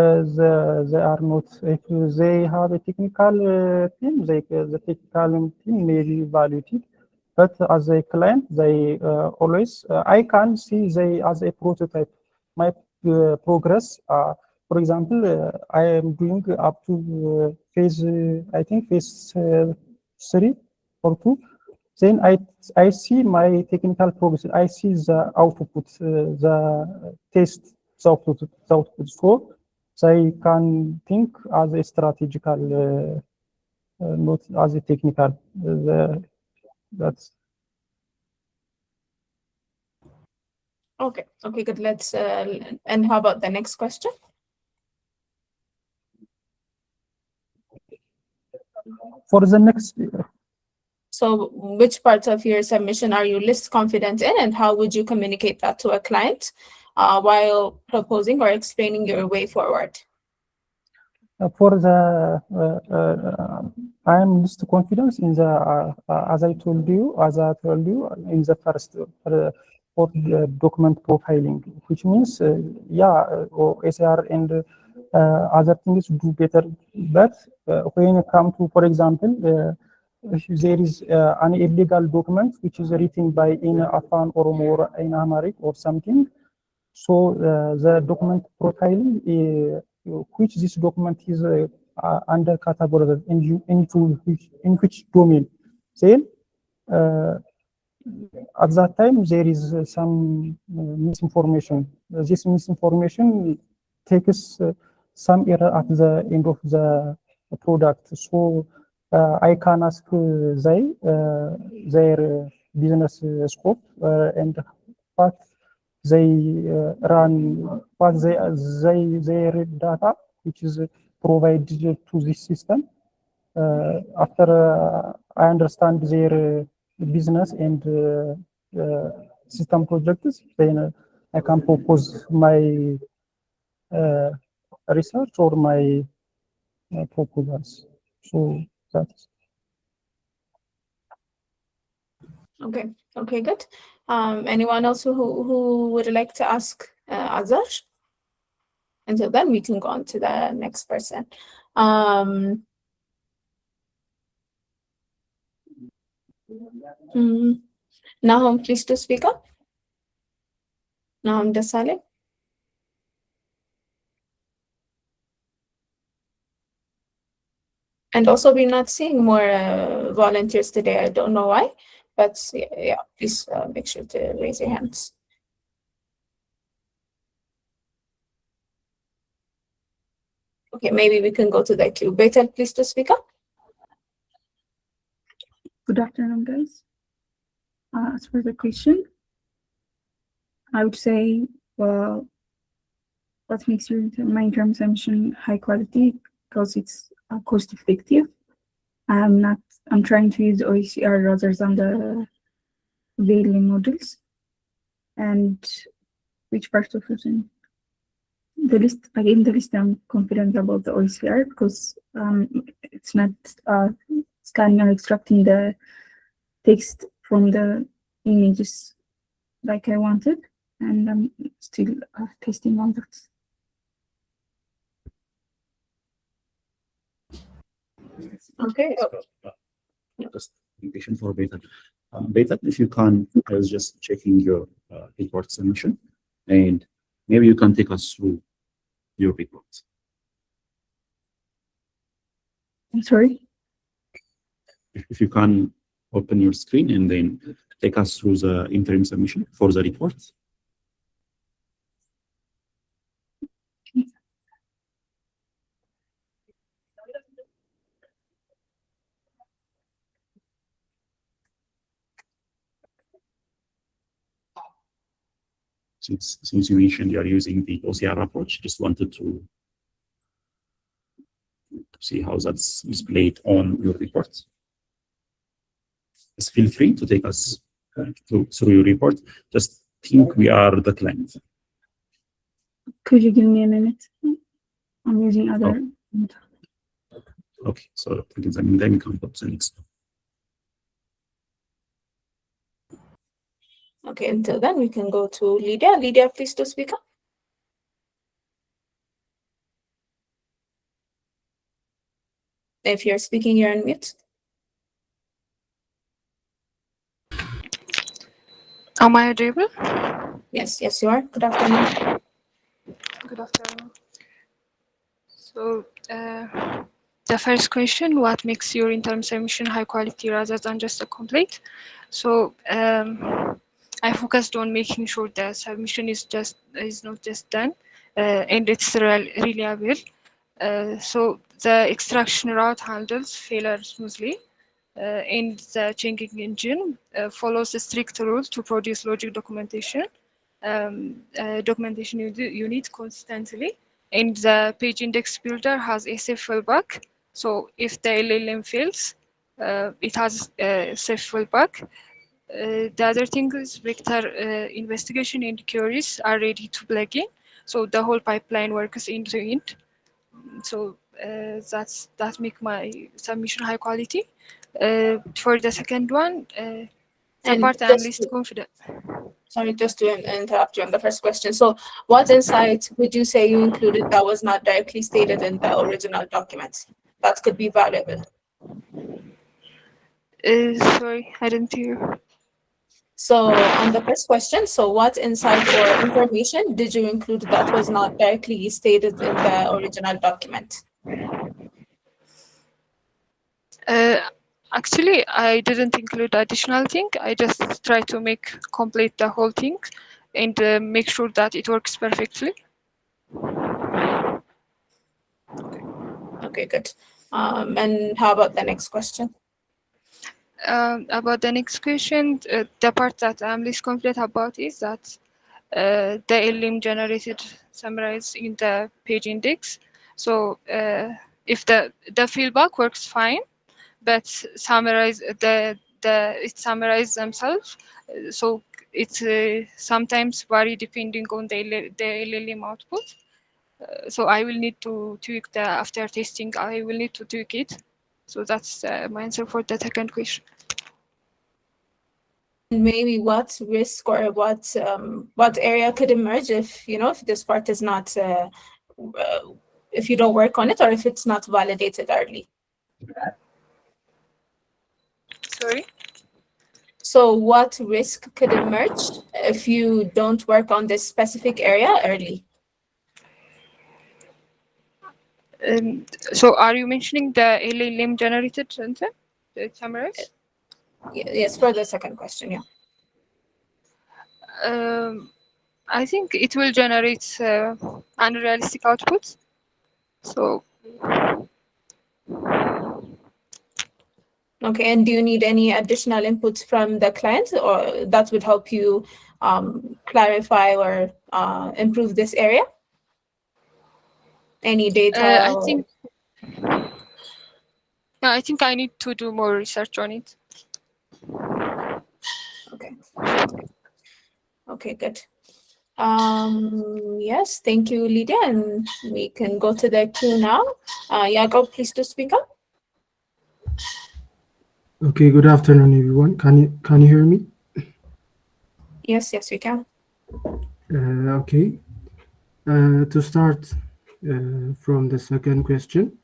are not. If they have a technical team, the technical team may be evaluated. But as a client, they always. I can see they as a prototype. My progress. For example, I am doing up to phase. I think phase 3 or 2. Then I see my technical progress. I see the output, the test, the output. So they can think as a strategical, not as a technical. That's Okay, good. Let's and how about the next question? for the next. So which parts of your submission are you least confident in, and how would you communicate that to a client while proposing or explaining your way forward? For the, I am least confidence in the, as I told you in the first, for the document profiling, which means, OSR and other things do better. But when it comes to, for example, there is an illegal document which is written by in Afan Oromo or in Amharic or something. So the document profiling, which this document is under categorized in which domain. Then at that time there is some misinformation. This misinformation takes some error at the end of the product. So I can ask their business scope and what they run, what their data, which is provided to this system. After I understand their business and system projects, then I can propose my research or my proposals. So that's Okay. Okay, good. Anyone else who would like to ask Azar? Until then, we can go on to the next person. Nahum, please to speak up. Nahum Dasale. And also, we're not seeing more volunteers today. I don't know why, but yeah, please make sure to raise your hands. Okay, maybe we can go to the queue. Betel, please to speak up. Good afternoon, guys. As for the question, I would say, well, what makes my interim submission high quality? Because it's cost effective. I'm trying to use OECR rather than the Bailey models. And which part of it? The list, again, the list, I'm confident about the OECR because it's not scanning or extracting the text from the images like I wanted, and I'm still testing on that. Okay. Just invitation for Betel. Betel, if you can, I was just checking your report submission, and maybe you can take us through your report. I'm sorry. If you can open your screen and then take us through the interim submission for the report. Since you mentioned you are using the OCR approach, just wanted to see how that's displayed on your report. Just feel free to take us through your report. Just think we are the client. Could you give me a minute? I'm using other. Okay, so then we can go to the next one. Okay, until then, we can go to Lydia. Lydia, please to speak up. If you're speaking, you're on mute. Am I audible? Yes, yes, you are. Good afternoon. Good afternoon. So, the first question, what makes your interim submission high quality rather than just a complete? So, I focused on making sure the submission is not just done and it's reliable. So the extraction route handles failure smoothly, and the changing engine follows a strict rule to produce logic documentation. Documentation unit constantly, and the page index builder has a safe fallback. So if the LLM fails, it has a safe fallback. The other thing is vector investigation and queries are ready to plug in. So the whole pipeline works end to end. So that make my submission high quality. For the second one, the And part I'm just least confident. Sorry, just to interrupt you on the first question. So what insight would you say you included that was not directly stated in the original document that could be valuable? Sorry, I didn't hear. So on the first question, so what insight or information did you include that was not directly stated in the original document? Actually, I didn't include additional thing. I just try to complete the whole thing and make sure that it works perfectly. Okay, good. And how about the next question? About the next question, the part that I'm least confident about is that the LLM generated summarize in the page index. So if the feedback works fine, but it summarize themselves. So it's sometimes vary depending on the LLM output. So I will need to tweak after testing. I will need to tweak it. So that's my answer for the second question. Maybe what risk or what area could emerge if if this part is not if you don't work on it or if it's not validated early. Sorry. So what risk could emerge if you don't work on this specific area early? So are you mentioning the LLM generated sentence? Summarize? Yes, for the second question, yeah. I think it will generate unrealistic outputs. So Okay, and do you need any additional inputs from the client or that would help you clarify or improve this area? Any data? I think I need to do more research on it. Okay. Okay, good. Yes, thank you, Lydia, and we can go to the queue now. Jacob, please to speak up. Okay, good afternoon, everyone. Can you hear me? Yes, we can. Okay. To start from the second question,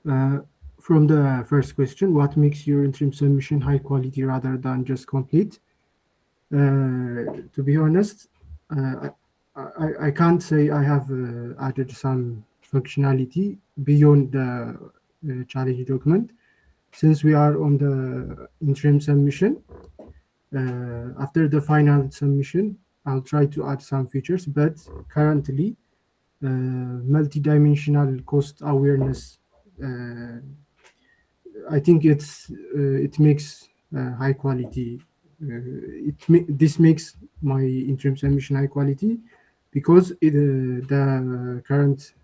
from the first question, what makes your interim submission high quality rather than just complete? To be honest, I can't say I have added some functionality beyond the challenge document. Since we are on the interim submission, after the final submission, I'll try to add some features, but currently, multidimensional cost awareness, I think it makes high quality. This makes my interim submission high quality because the current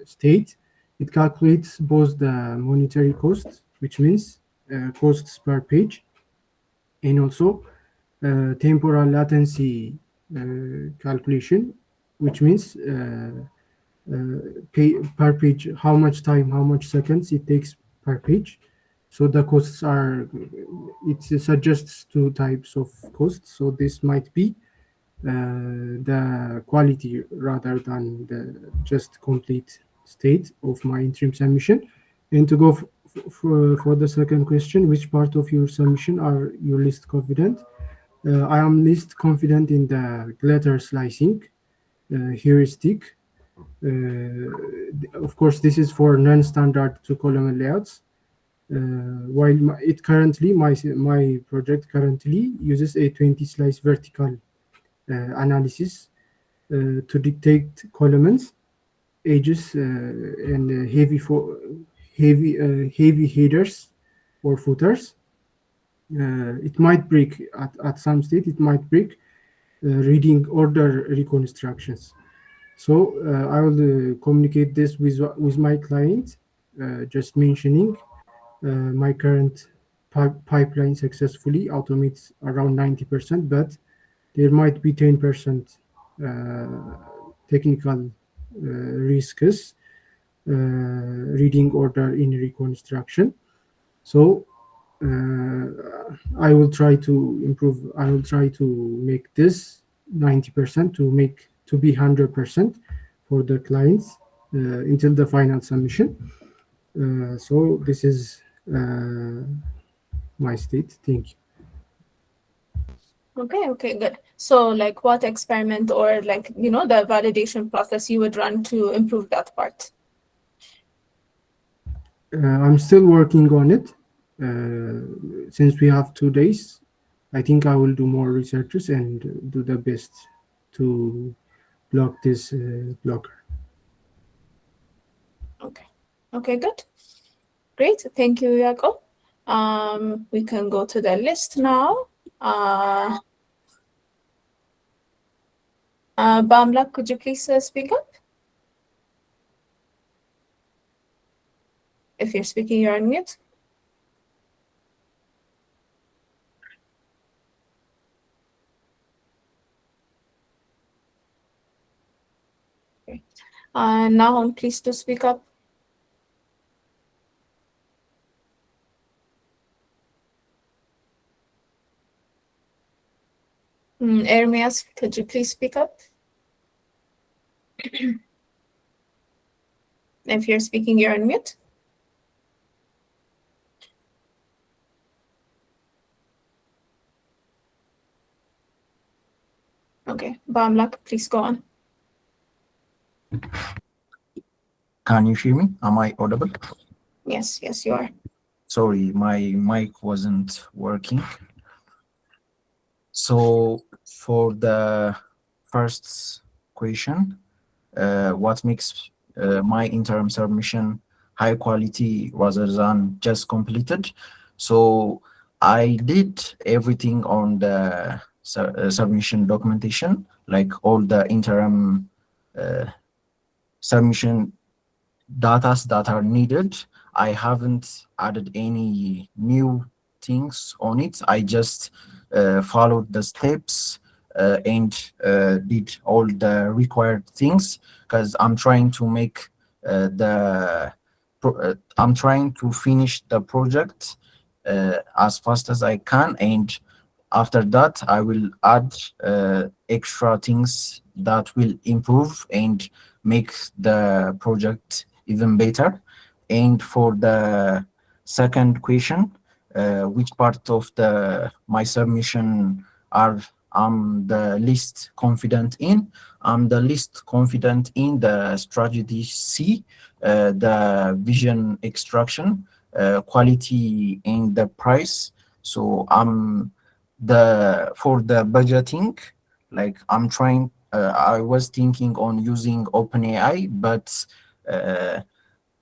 state, it calculates both the monetary cost, which means costs per page, and also temporal latency calculation, which means pay per page, how much time, how much seconds it takes per page. So the costs are, it suggests two types of costs. So this might be the quality rather than the just complete state of my interim submission. And to go for the second question, which part of your submission are you least confident? I am least confident in the glitter slicing heuristic. Of course, this is for non-standard two-column layouts. While my project currently uses a 20 slice vertical analysis to dictate columns, edges, and heavy headers or footers. It might break at some state. It might break reading order reconstructions. So I will communicate this with my client, just mentioning my current pipeline successfully automates around 90%, but there might be 10% technical risks reading order in reconstruction. So I will try to improve. I will try to make this 90% to be 100% for the clients until the final submission. So this is my state. Thank you. Okay, good. So like what experiment or like, the validation process you would run to improve that part? I'm still working on it. Since we have 2 days, I think I will do more researches and do the best to block this blocker. Okay, good. Great. Thank you, Jacob. We can go to the list now. Bamla, could you please speak up? If you're speaking, you're on mute. Okay. Now, please to speak up. Ermias, could you please speak up? If you're speaking, you're on mute. Okay, Bamlak, please go on. Can you hear me? Am I audible? Yes, you are. Sorry, my mic wasn't working. So for the first question, what makes my interim submission high quality rather than just completed? So I did everything on the submission documentation, like all the interim submission data that are needed. I haven't added any new things on it. I just followed the steps and did all the required things because I'm trying to make I'm trying to finish the project as fast as I can, and after that I will add extra things that will improve and make the project even better. And for the second question, which part of my submission are I'm the least confident in? I'm the least confident in the strategy C, the vision extraction, quality, and the price. So for the budgeting, like I was thinking on using OpenAI, but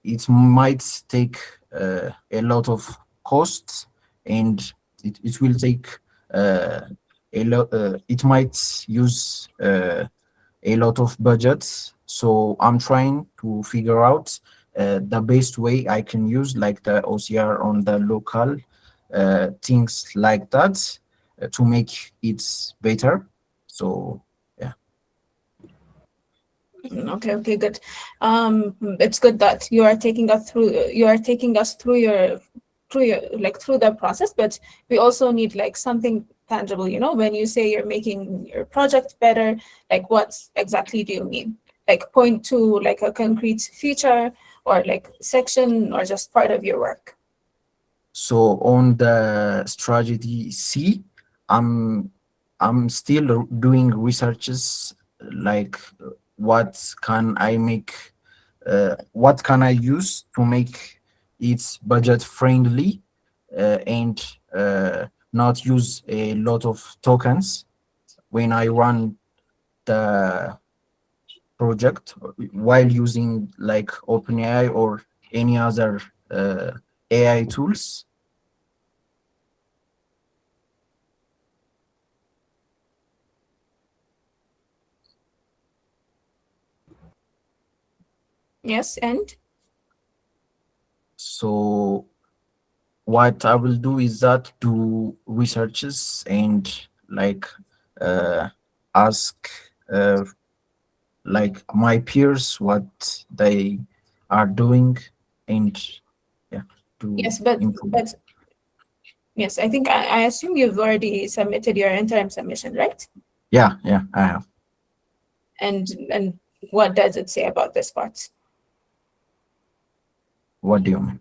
it might take a lot of costs, and it will take a lot. It might use a lot of budgets. So I'm trying to figure out the best way I can use, like the OCR on the local things like that, to make it better. So yeah. Okay, good. It's good that you are taking us through through the process, but we also need like something tangible, when you say you're making your project better, like what exactly do you mean? Like point to like a concrete feature or like section or just part of your work? So on the strategy C, I'm still doing researches, like what can I use to make it budget friendly and not use a lot of tokens when I run the project, while using like OpenAI or any other AI tools. Yes, and so what I will do is that do researches and like ask like my peers what they are doing, and yeah, to yes, but improve. yes, I think I assume you've already submitted your interim submission, right? Yeah, I have. And what does it say about this part? What do you mean?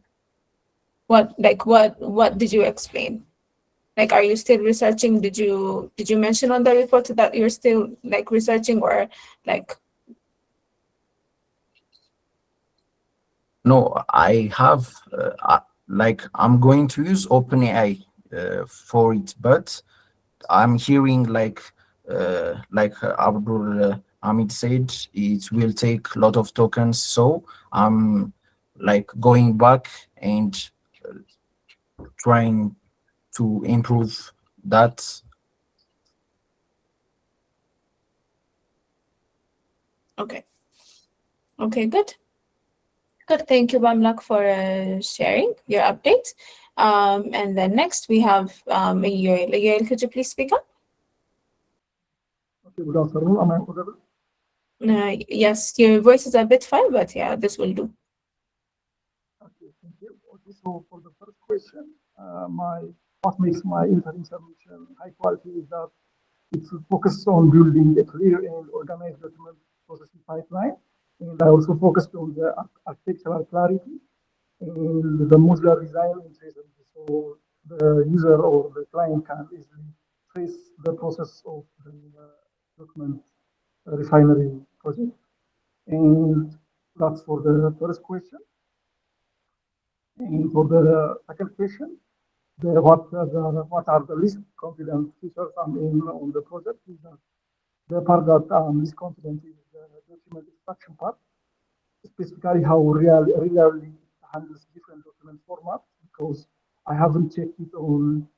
What did you explain? Like, are you still researching? Did you mention on the report that you're still like researching, or like? No, I have like I'm going to use OpenAI for it, but I'm hearing like Abdul Hamid said, it will take a lot of tokens. So I'm like going back and trying to improve that. Okay. Okay, good. Good. Thank you, Bamlak, for sharing your update. And then next we have Yoel. Yoel, could you please speak up? Okay, good afternoon. Am I audible? Yes, your voice is a bit fine, but yeah, this will do. Okay, thank you. Okay, so for the first question, what makes my interim submission high quality is that it focuses on building a clear and organized document processing pipeline. And I also focused on the architectural clarity and the modular design and traceability. So the user or the client can easily trace the process of the document refinery project. And that's for the first question. And for the second question, what are the least confident features I'm in on the project is that the part that I'm least confident is the document extraction part, specifically how reliably handles different document formats, because I haven't checked it on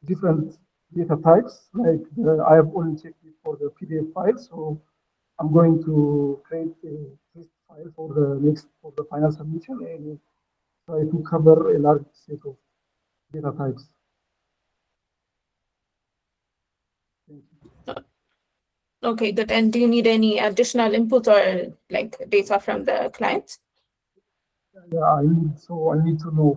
different data types. Like I have only checked it for the PDF file, so I'm going to create a test file for the final submission and try to cover a large set of data types. Thank you. Okay, good. And do you need any additional input or like data from the client? Yeah, I need to know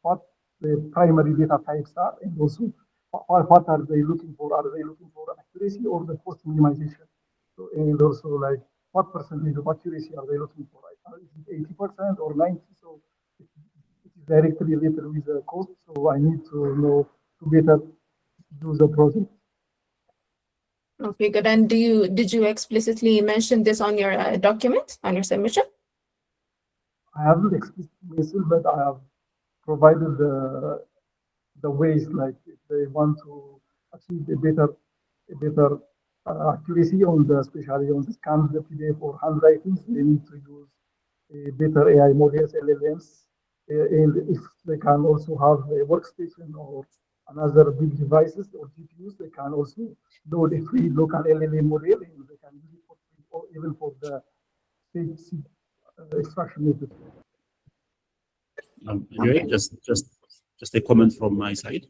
what the primary data types are, and also what are they looking for? Are they looking for accuracy or the cost minimization? So, and also like what percentage of accuracy are they looking for? Like, is it 80% or 90%? So it is directly related with the cost. So I need to know to better do the project. Okay, good. And did you explicitly mention this on your document, on your submission? I haven't explicitly mentioned, but I have provided the ways, like if they want to achieve a better accuracy on the, especially on the scans, the PDF or handwritings, they need to use a better AI models, LLMs, and if they can also have a workstation or another big devices or GPUs, they can also load a free local LLM model and they can use it for free or even for the state extraction method. Anyway, just a comment from my side.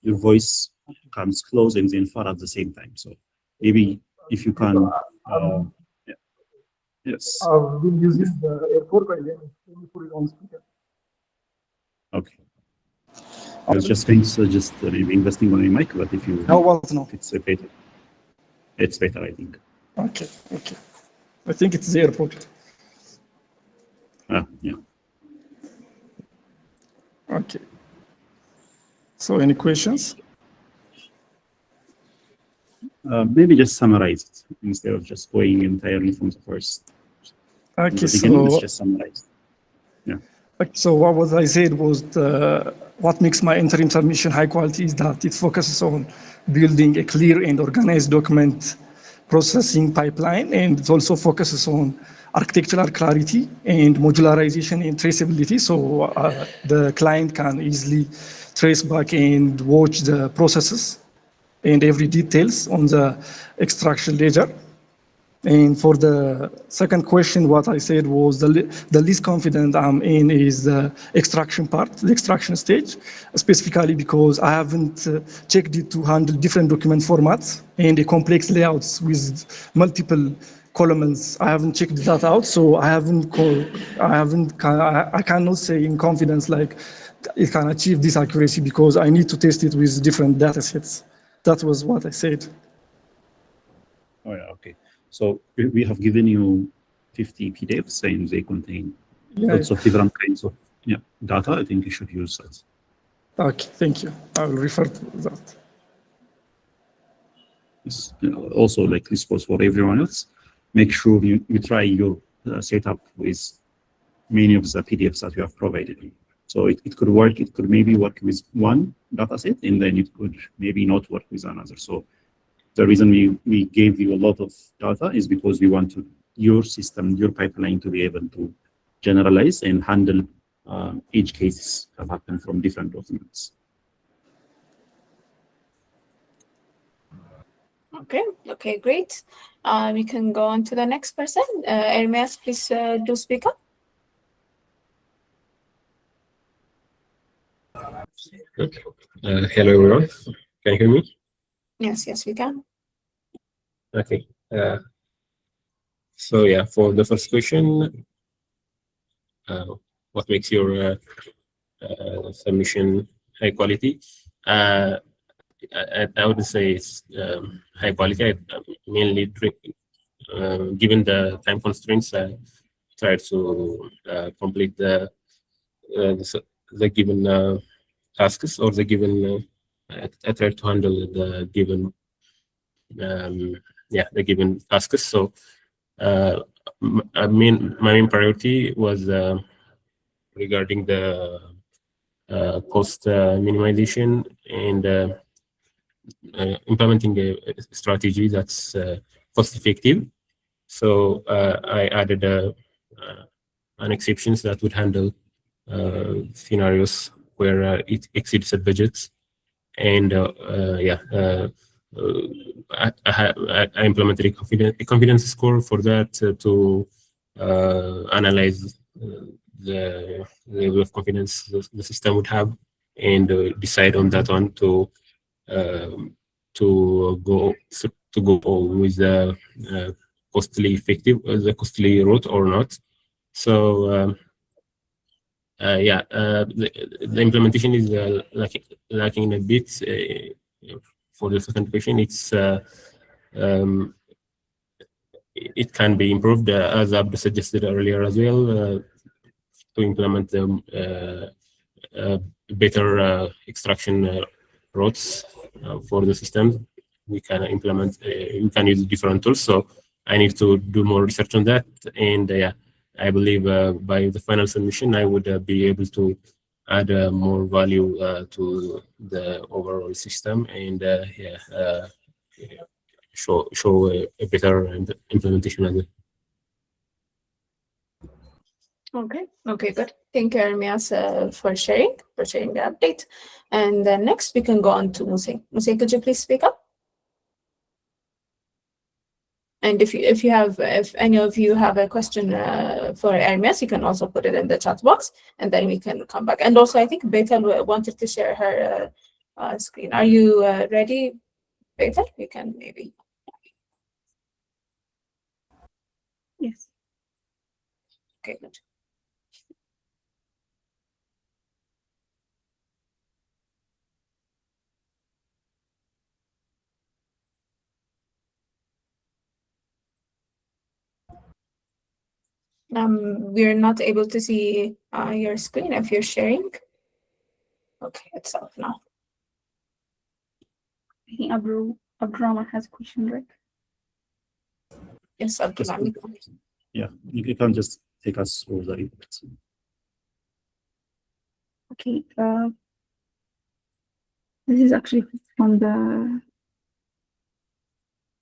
Your voice comes close and then far at the same time. So maybe if you can, yeah. Yes. I've been using the airport by then. Let me put it on speaker. Okay. I was just going to suggest maybe investing on a mic, but if you, it's better. It's better, I think. Okay. Okay. I think it's the airport. Yeah. Okay. So any questions? Maybe just summarize it instead of just going entirely from the first. Okay, let's just summarize. Yeah. So what I said was what makes my interim submission high quality is that it focuses on building a clear and organized document processing pipeline, and it also focuses on architectural clarity and modularization and traceability, so the client can easily trace back and watch the processes and every details on the extraction ledger. And for the second question, what I said was the least confident I'm in is the extraction part, the extraction stage, specifically because I haven't checked it to handle different document formats and the complex layouts with multiple columns. I haven't checked that out, so I cannot say in confidence like it can achieve this accuracy because I need to test it with different data sets. That was what I said. Oh yeah, okay. So we have given you 50 PDFs and they contain lots of different kinds of data, I think you should use that. Okay, thank you. I will refer to that. Yes. Also, like this goes for everyone else. Make sure you try your setup with many of the PDFs that you have provided. So it could work. It could maybe work with one data set, and then it could maybe not work with another. So the reason we gave you a lot of data is because we want your system, your pipeline, to be able to generalize and handle edge cases that happen from different documents. Okay, great. We can go on to the next person. Ermias, please do speak up. Hello everyone, can you hear me? Yes, we can. Okay. So yeah, for the first question, what makes your submission high quality? I would say it's high quality. I mainly given the time constraints, I try to complete the given tasks or the given. I try to handle the given the given tasks. So my main priority was regarding the cost minimization and implementing a strategy that's cost effective. So I added an exceptions that would handle scenarios where it exceeds the budgets, and I implemented a confidence score for that to analyze the level of confidence the system would have, and decide on that one to go with the costly route or not. So the implementation is lacking a bit. For the second question, it can be improved, as Abd suggested earlier as well, to implement better extraction routes for the system. We can implement, we can use different tools. So I need to do more research on that, and I believe by the final submission, I would be able to add more value to the overall system, and show a better implementation as well. Okay, good. Thank you, Ermias, for sharing the update. And then next, we can go on to Muse. Muse, could you please speak up? And if any of you have a question for Ermias, you can also put it in the chat box, and then we can come back. And also, I think Bethel wanted to share her screen. Are you ready, Bethel? You can maybe. Yes. Okay, good. We're not able to see your screen if you're sharing. Okay, it's off now. I think Abdurrahman has a question, right? Yes, Abdurrahman. Yeah, you can just take us through the reports. Okay. This is actually from the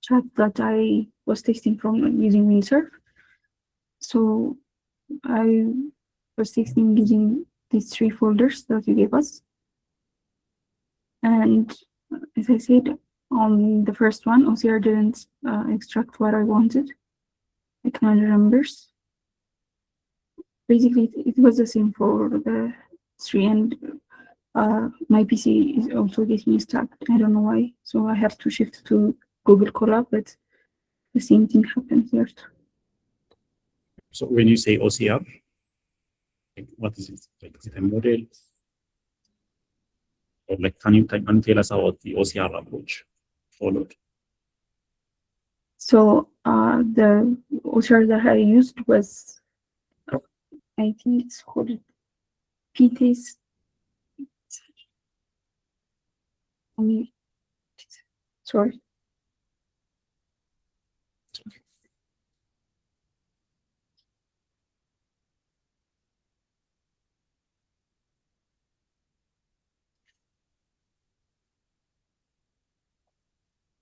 chat that I was testing from using Windsurf. So I was testing using these 3 folders that you gave us. And as I said, on the first one, OCR didn't extract what I wanted, like my numbers. Basically, it was the same for the 3, and my PC is also getting stuck. I don't know why. So I have to shift to Google Colab, but the same thing happened here too. So when you say OCR, like what is it? Like, is it a model? Or like, can you tell us about the OCR approach followed? So the OCR that I used was, I think it's called p-test. Sorry.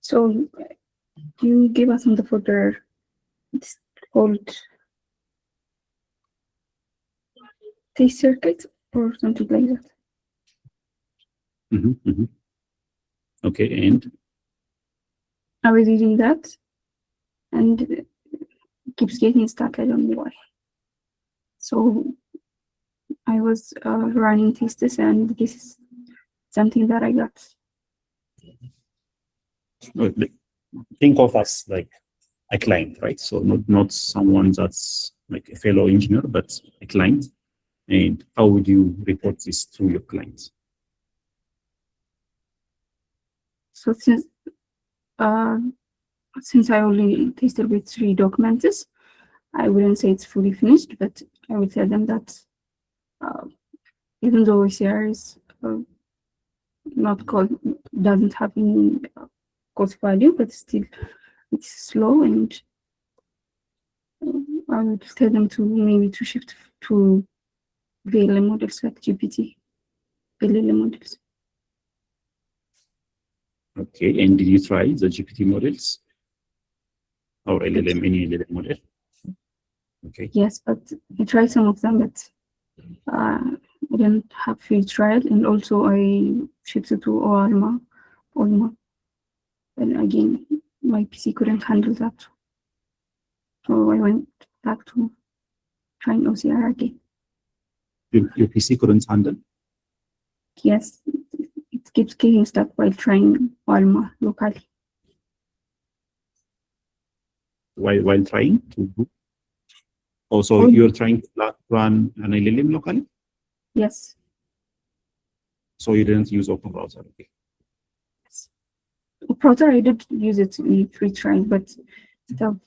So you give us on the folder, it's called test circuit or something like that. Okay, and I was using that and it keeps getting stuck. I don't know why. So I was running tests and this is something that I got. think of us like a client, right? So not someone that's like a fellow engineer, but a client. And how would you report this to your clients? So since I only tested with 3 documents, I wouldn't say it's fully finished, but I would tell them that even though OCR is not called, doesn't have any cost value, but still it's slow, and I would tell them to maybe to shift to VLM models like GPT, LLM models. Okay, and did you try the GPT models or LLM, any LLM model? Okay. Yes, but I tried some of them, but I didn't have free trial, and also I shifted to Olma. And again, my PC couldn't handle that. So I went back to trying OCR again. Your PC couldn't handle? Yes, it keeps getting stuck while trying Olma locally. While trying to do? Also, you're trying to run an LLM locally? Yes. So you didn't use Open Browser? Okay. Yes. Browser, I did use it in free trial, but still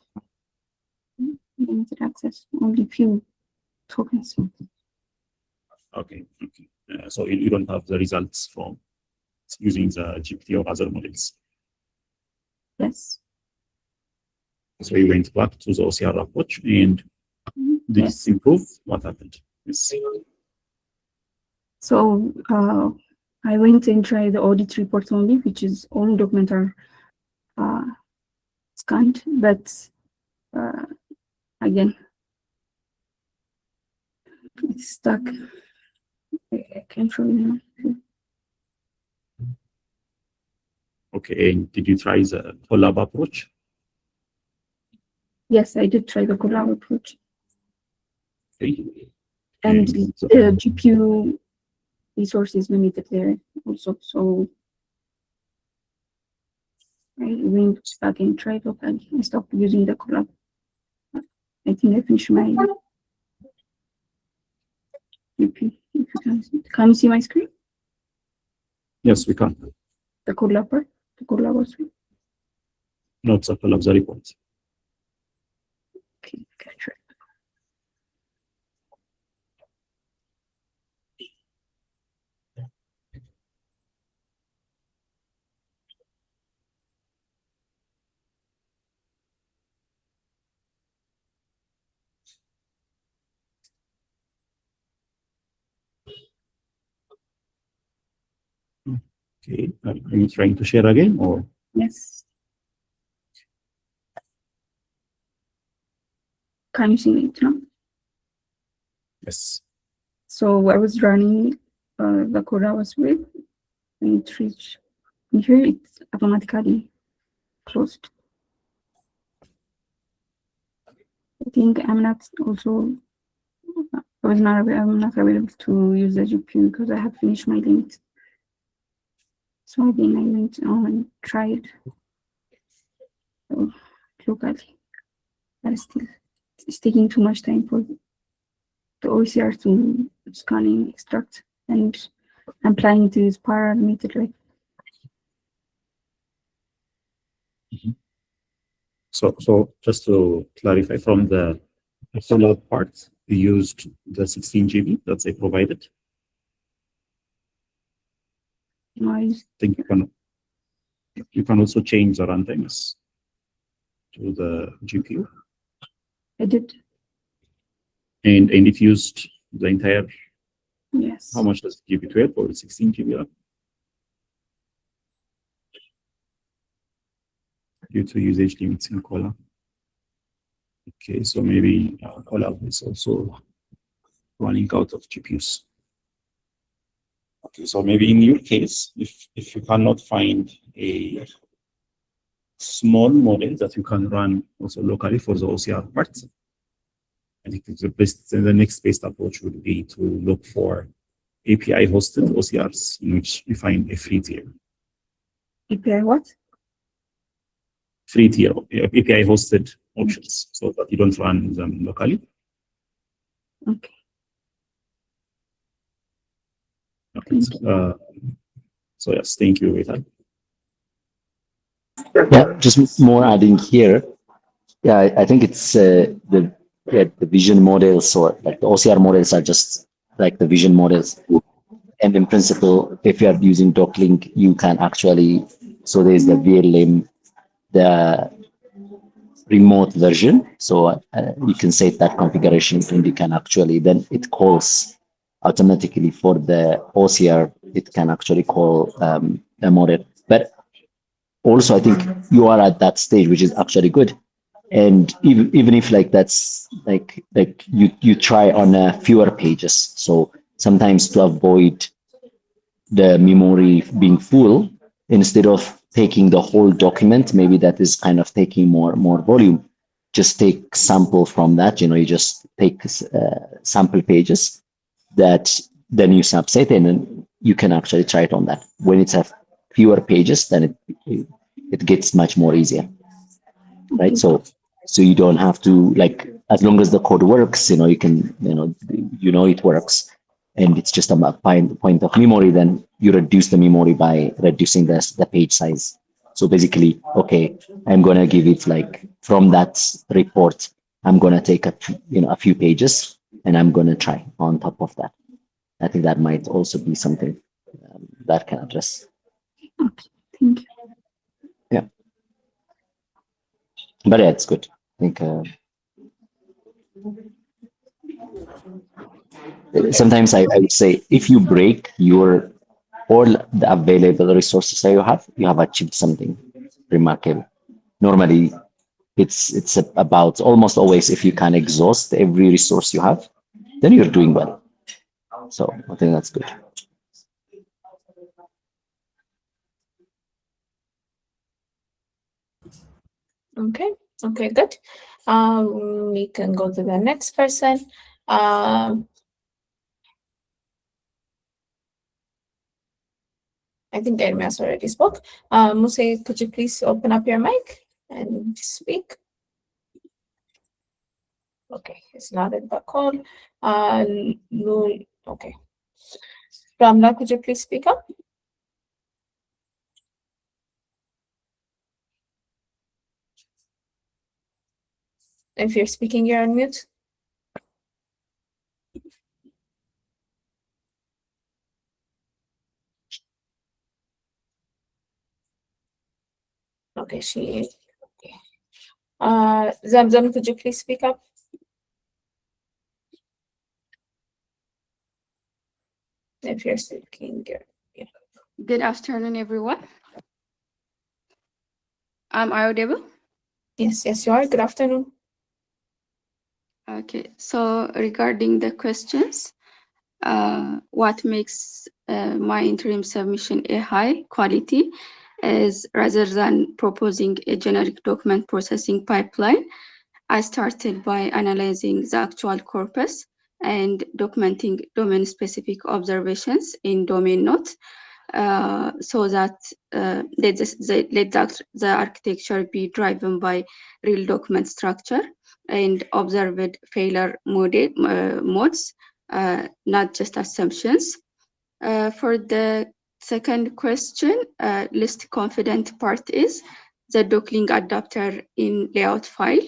limited access, only few tokens. Okay. So you don't have the results from using the GPT or other models? Yes. So you went back to the OCR approach, and did it improve? What happened? Yes. So I went and tried the audit report only, which is all documents are scanned, but again, it's stuck. I can't really. Okay, and did you try the collab approach? Yes, I did try the collab approach. Okay. And the GPU resource is limited there also, so I went back and tried locally. I stopped using the collab. I think I finished my GPU. If you can you see my screen? Yes, we can. The collab part? The collab screen? Not the collab, the report. Okay, try. Okay, are you trying to share again, or? Yes. Can you see it now? Yes. So I was running the code I was with, and it reached here. It's automatically closed. I think I'm not also. I'm not available to use the GPU because I have finished my limit. So again, I went on and tried locally. But still, it's taking too much time for the OCR to scanning, extract, and I'm planning to use parameter like. So just to clarify, from the solar part, we used the 16 GB that they provided, Nice. I think you can also change the runtimes to the GPU. I did. And it used the entire, Yes. how much does it give you, 12 or 16 GB? Due to usage limits in Colab. Okay, so maybe Colab is also running out of GPUs. Okay, so maybe in your case, if you cannot find a small model that you can run also locally for the OCR part, I think the next best approach would be to look for API hosted OCRs in which you find a free tier. API what? Free tier, API hosted options, so that you don't run them locally. Okay. Okay. So yes, thank you, Ethan. Yeah, just more adding here. Yeah, I think it's the vision models, or like the OCR models are just like the vision models. And in principle, if you are using docklink, you can actually, so there's the VLM, the remote version. So you can set that configuration and you can actually, then it calls automatically for the OCR, it can actually call a model. But also, I think you are at that stage, which is actually good. And even if like that's like you try on fewer pages. So sometimes to avoid the memory being full, instead of taking the whole document, maybe that is kind of taking more volume. Just take sample from that. You just take sample pages that then you subset, and then you can actually try it on that. When it's a fewer pages, then it gets much more easier, right? So you don't have to, like, as long as the code works, you can, it works, and it's just a point of memory. Then you reduce the memory by reducing the page size. So basically, okay, I'm gonna give it, like, from that report, I'm gonna take a few pages, and I'm gonna try on top of that. I think that might also be something that can address. Okay, thank you. Yeah. But yeah, it's good. I think sometimes I would say, if you break your all the available resources that you have achieved something remarkable. Normally, it's about, almost always, if you can exhaust every resource you have, then you're doing well. So I think that's good. Okay. Okay, good. We can go to the next person. I think Ermias already spoke. Muse, could you please open up your mic and speak? Okay, it's not in the call. Okay. Ramla, could you please speak up? If you're speaking, you're on mute. Okay, she is. Okay. Zamzam, could you please speak up? If you're speaking, yeah. Good afternoon, everyone. Am I audible? Yes, you are. Good afternoon. Okay, so regarding the questions, what makes my interim submission a high quality is, rather than proposing a generic document processing pipeline, I started by analyzing the actual corpus and documenting domain-specific observations in domain notes, so that let the architecture be driven by real document structure and observed failure modes, not just assumptions. For the second question, least confident part is the docklink adapter in layout file.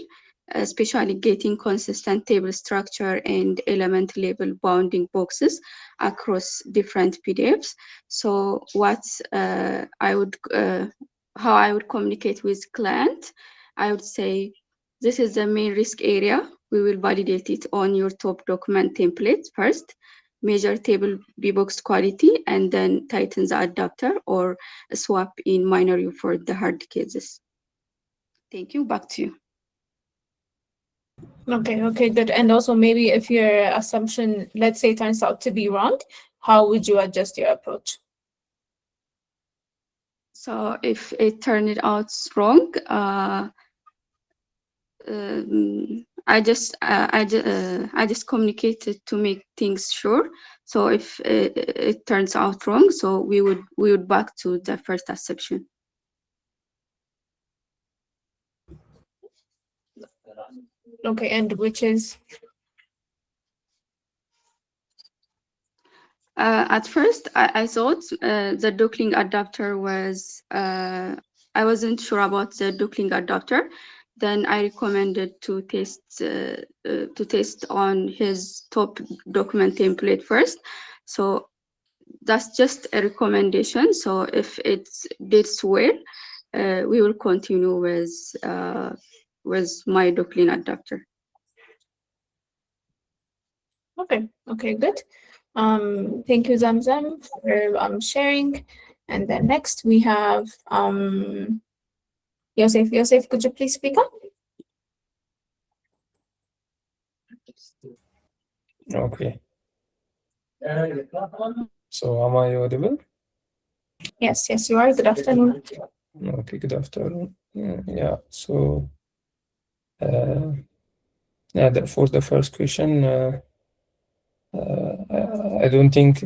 especially getting consistent table structure and element level bounding boxes across different PDFs. So what how I would communicate with client, I would say, this is the main risk area. We will validate it on your top document template first, measure table bbox quality, and then tighten the adapter or swap in minor U for the hard cases. Thank you. Back to you. Okay, good. And also maybe if your assumption, let's say, turns out to be wrong, how would you adjust your approach? So if it turned out wrong, I just communicated to make things sure. So if it turns out wrong, so we would back to the first assumption. Okay, and which is? At first, I thought the docking adapter was, I wasn't sure about the docking adapter. Then I recommended to test on his top document template first. So that's just a recommendation. So if it did well, we will continue with my docking adapter. Okay, good. Thank you, Zamzam, for sharing. And then next we have Yosef. Yosef, could you please speak up? Okay. So am I audible? Yes, you are. Good afternoon. Okay, good afternoon. Yeah, so for the first question, I don't think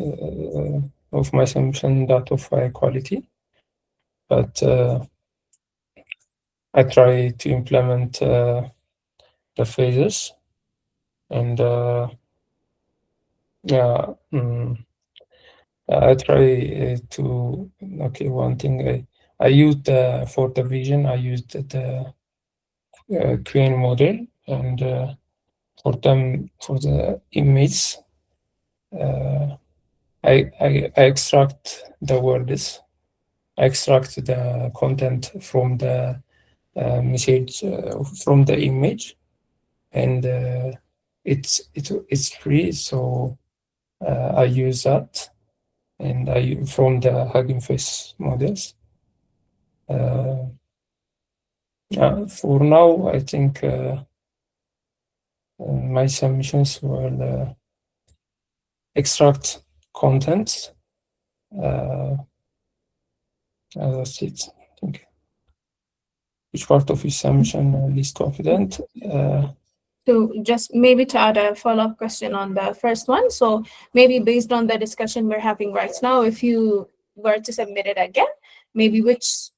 of my submission that of high quality, but I try to implement the phases, and I try to, okay, one thing I used for the vision, I used the Crane model, and for the image, I extract the words, I extract the content from the message from the image, and it's free, so I use that, and I from the Hugging Face models. For now, I think my submissions will extract content. That's it. Thank you. Which part of your submission least confident? So just maybe to add a follow-up question on the first one. So maybe based on the discussion we're having right now, if you were to submit it again, maybe which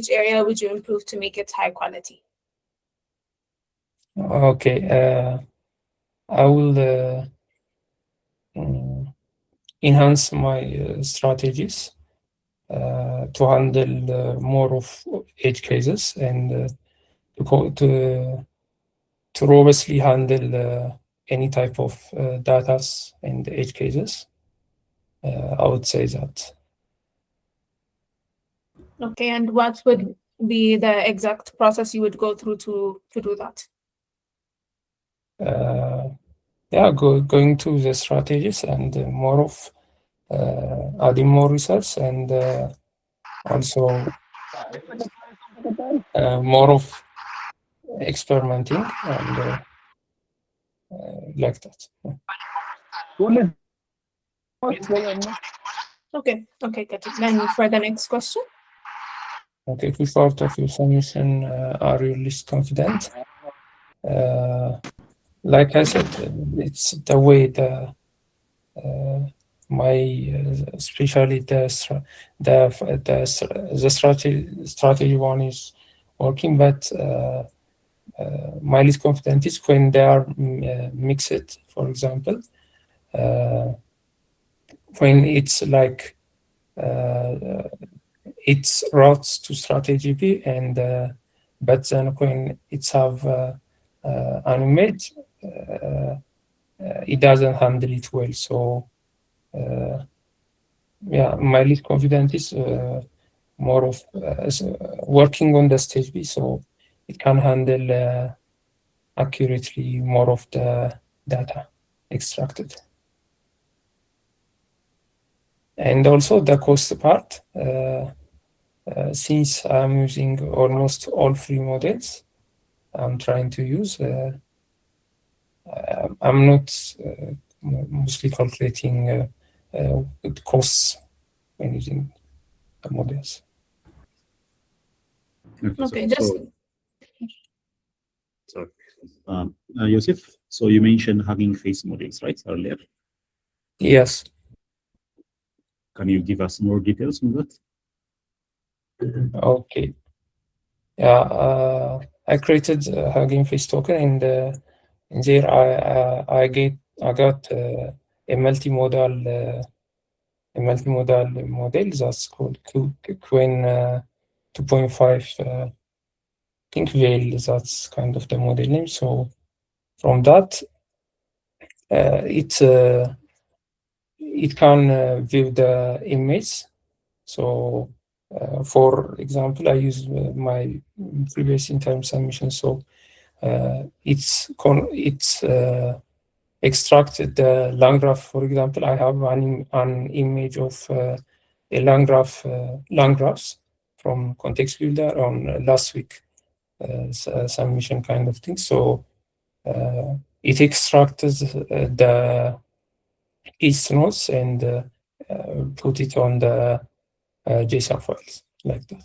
area would you improve to make it high quality? Okay, I will enhance my strategies to handle more of edge cases, and to robustly handle any type of data and edge cases. I would say that. Okay, and what would be the exact process you would go through to do that? Going to the strategies and more of adding more research, and also more of experimenting, and like that. Okay, got it. Then for the next question. Okay, which part of your submission are you least confident? Like I said, it's the way especially the strategy one is working, but my least confident is when they are mixed. For example, when it's like it's routes to strategy B, and but then when it's have an image, it doesn't handle it well. So yeah, my least confident is more of working on the stage B, so it can handle accurately more of the data extracted. And also the cost part, since I'm using almost all free models I'm trying to use, I'm not mostly calculating the costs when using the models. Okay, Sorry. Yosef, so you mentioned Hugging Face models, right, earlier? Yes. Can you give us more details on that? Okay. Yeah, I created a Hugging Face token, and in there I got a multimodal model that's called Queen 2.5. I think Veil, that's kind of the model name. So from that, it can view the image. So for example, I use my previous interim submission. So it's extracted the line graph. For example, I have an image of a line graphs from Context Builder on last week submission kind of thing. So it extracts the east nodes and put it on the JSON files like that.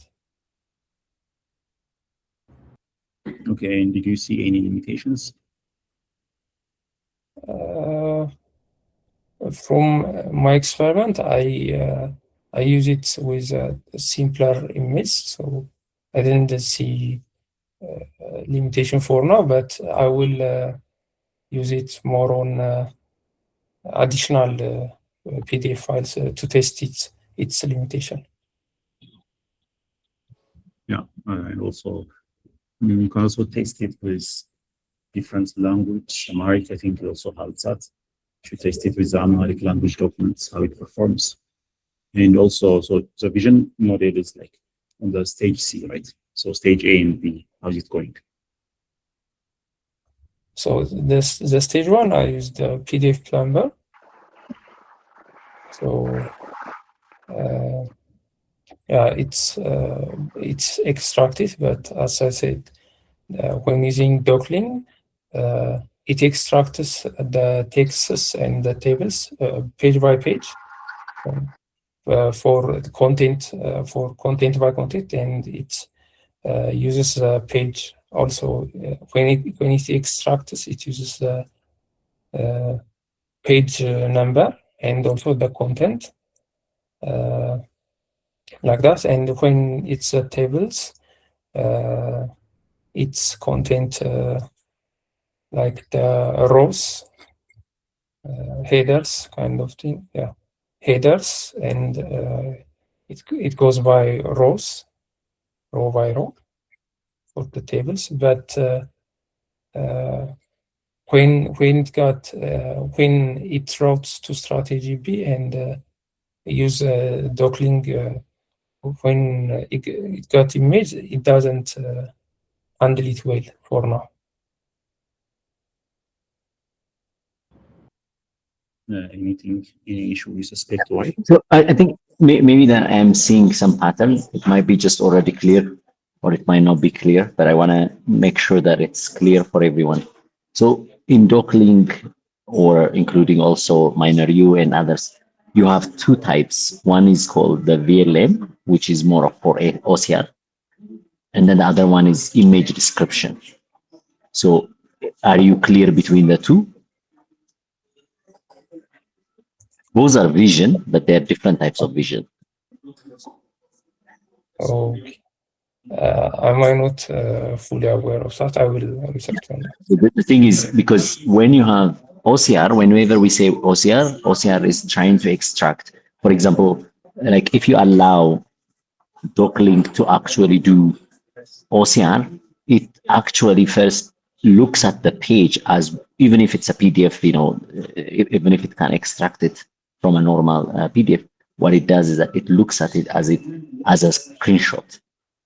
Okay, and did you see any limitations? From my experiment, I use it with a simpler image, so I didn't see limitation for now, but I will use it more on additional PDF files to test its limitation. Yeah, and also you can also test it with different language. Amharic, I think, also helps that. You test it with the Amharic language documents, how it performs. And also, so the vision model is like on the stage C, right? So stage A and B, how's it going? So the stage one, I use the PDF Plumber. So yeah, it's extracted, but as I said, when using docling, it extracts the texts and the tables page by page for the content by content, and it uses a page also. When it extracts, it uses the page number and also the content like that. And when it's tables, its content like the rows, headers kind of thing. Yeah, headers, and it goes by rows, row by row for the tables. But when it routes to strategy B and use docling, when it got image, it doesn't handle it well for now. Any issue with suspect why? So I think maybe that I'm seeing some pattern. It might be just already clear, or it might not be clear, but I want to make sure that it's clear for everyone. So in docklink, or including also minor U and others, you have two types. One is called the VLM, which is more for OCR, and then the other one is image description. So are you clear between the two? Both are vision, but they're different types of vision. Okay. I might not fully aware of that. I will research on that. The thing is, because when you have OCR, whenever we say OCR, OCR is trying to extract, for example, like if you allow docklink to actually do OCR, it actually first looks at the page as, even if it's a PDF, even if it can extract it from a normal PDF, what it does is that it looks at it as a screenshot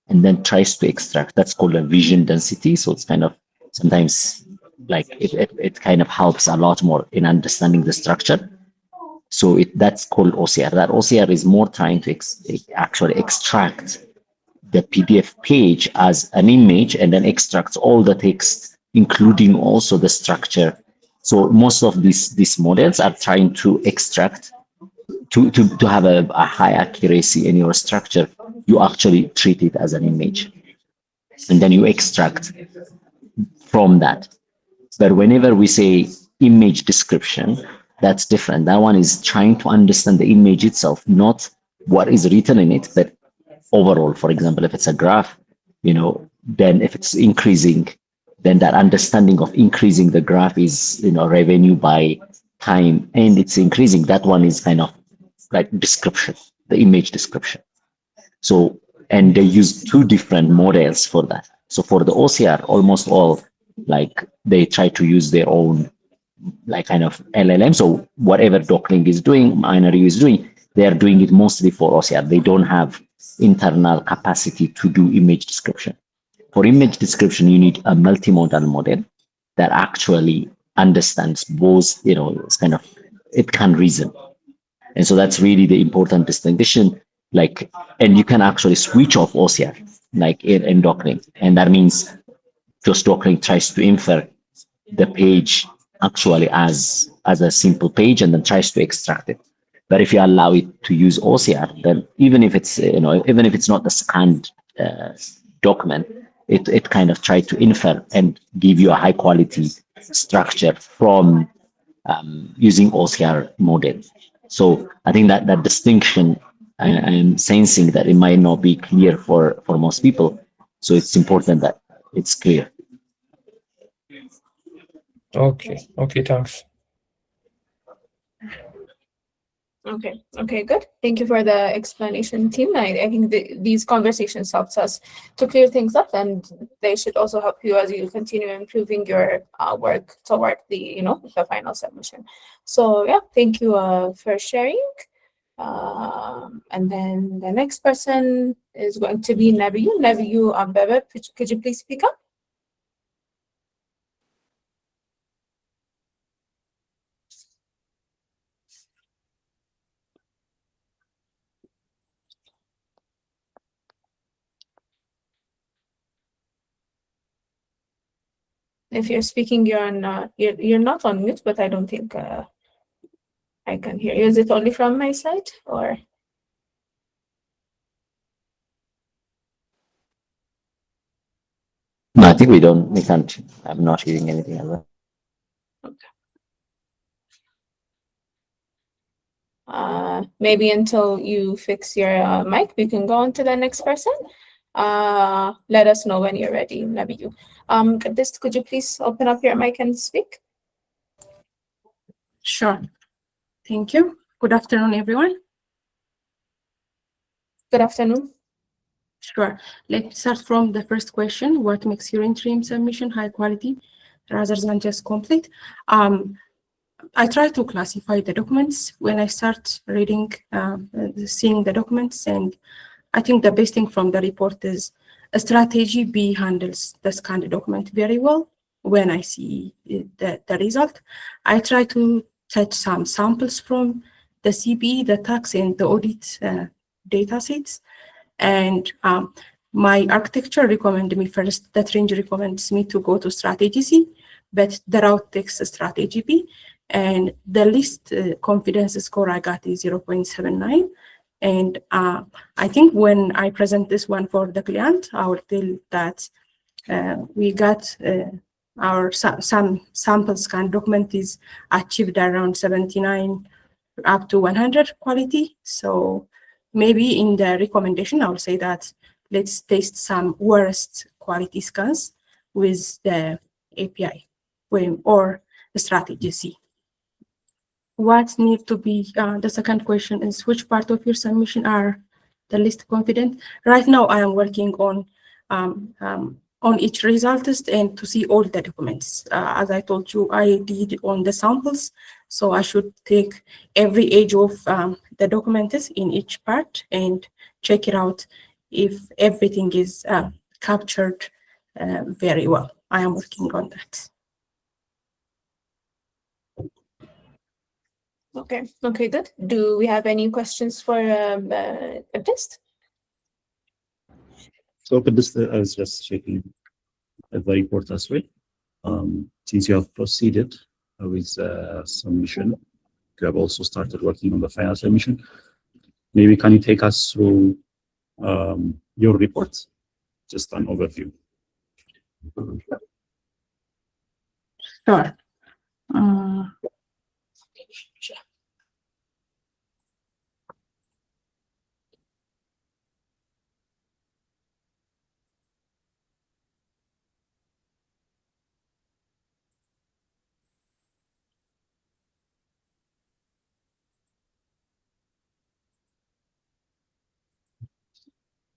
and then tries to extract. That's called a vision density. So it's kind of sometimes like it kind of helps a lot more in understanding the structure. So that's called OCR. That OCR is more trying to actually extract the PDF page as an image and then extracts all the text, including also the structure. So most of these models are trying to extract, to have a high accuracy in your structure. You actually treat it as an image, and then you extract from that. But whenever we say image description, that's different. That one is trying to understand the image itself, not what is written in it, but overall. For example, if it's a graph, then if it's increasing, then that understanding of increasing the graph is, revenue by time, and it's increasing. That one is kind of like description, the image description. So, and they use two different models for that. So for the OCR, almost all, like they try to use their own like kind of LLM. So whatever Docklink is doing, Miner.io is doing, they are doing it mostly for OCR. They don't have internal capacity to do image description. For image description, you need a multimodal model that actually understands both, it's kind of, it can reason. And so that's really the important distinction. Like, and you can actually switch off OCR, like in Docklink. And that means just Docklink tries to infer the page actually as a simple page and then tries to extract it. But if you allow it to use OCR, then even if it's even if it's not the scanned document, it kind of tries to infer and give you a high quality structure from using OCR model. So I think that distinction, I'm sensing that it might not be clear for most people. So it's important that it's clear. Okay, thanks. Okay, good. Thank you for the explanation, team. I think these conversations helps us to clear things up, and they should also help you as you continue improving your work toward the the final submission. So yeah, thank you for sharing. And then the next person is going to be Nabiyu. Nabiyu Ambebe, could you please speak up? If you're speaking, you're on. You're not on mute, but I don't think I can hear you. Is it only from my side, or? No, I think we can't. I'm not hearing anything as well. Maybe until you fix your mic, we can go on to the next person. Let us know when you're ready, Nabiyu. Could you please open up your mic and speak? Sure. Thank you. Good afternoon, everyone. Good afternoon. Sure. Let's start from the first question. What makes your interim submission high quality rather than just complete? I try to classify the documents when I start reading, seeing the documents, and I think the best thing from the report is a strategy B handles the scanned document very well. When I see the result, I try to touch some samples from the CB, the tax, and the audit data sets. And my architecture recommended me first, that range recommends me to go to strategy C, but the route takes strategy B. And the least confidence score I got is 0.79. And I think when I present this one for the client, I will tell that we got our some sample scan document is achieved around 79 up to 100 quality. So maybe in the recommendation, I will say that let's test some worst quality scans with the API or the strategy C. What needs to be, the second question is which part of your submission are the least confident? Right now, I am working on on each results and to see all the documents. As I told you, I did on the samples, so I should take every age of the documents in each part and check it out if everything is captured very well. I am working on that. Okay, okay, good. Do we have any questions for Baptiste? So Baptiste, I was just checking the report as well. Since you have proceeded with submission, you have also started working on the final submission. Maybe can you take us through your report? Just an overview. Sure.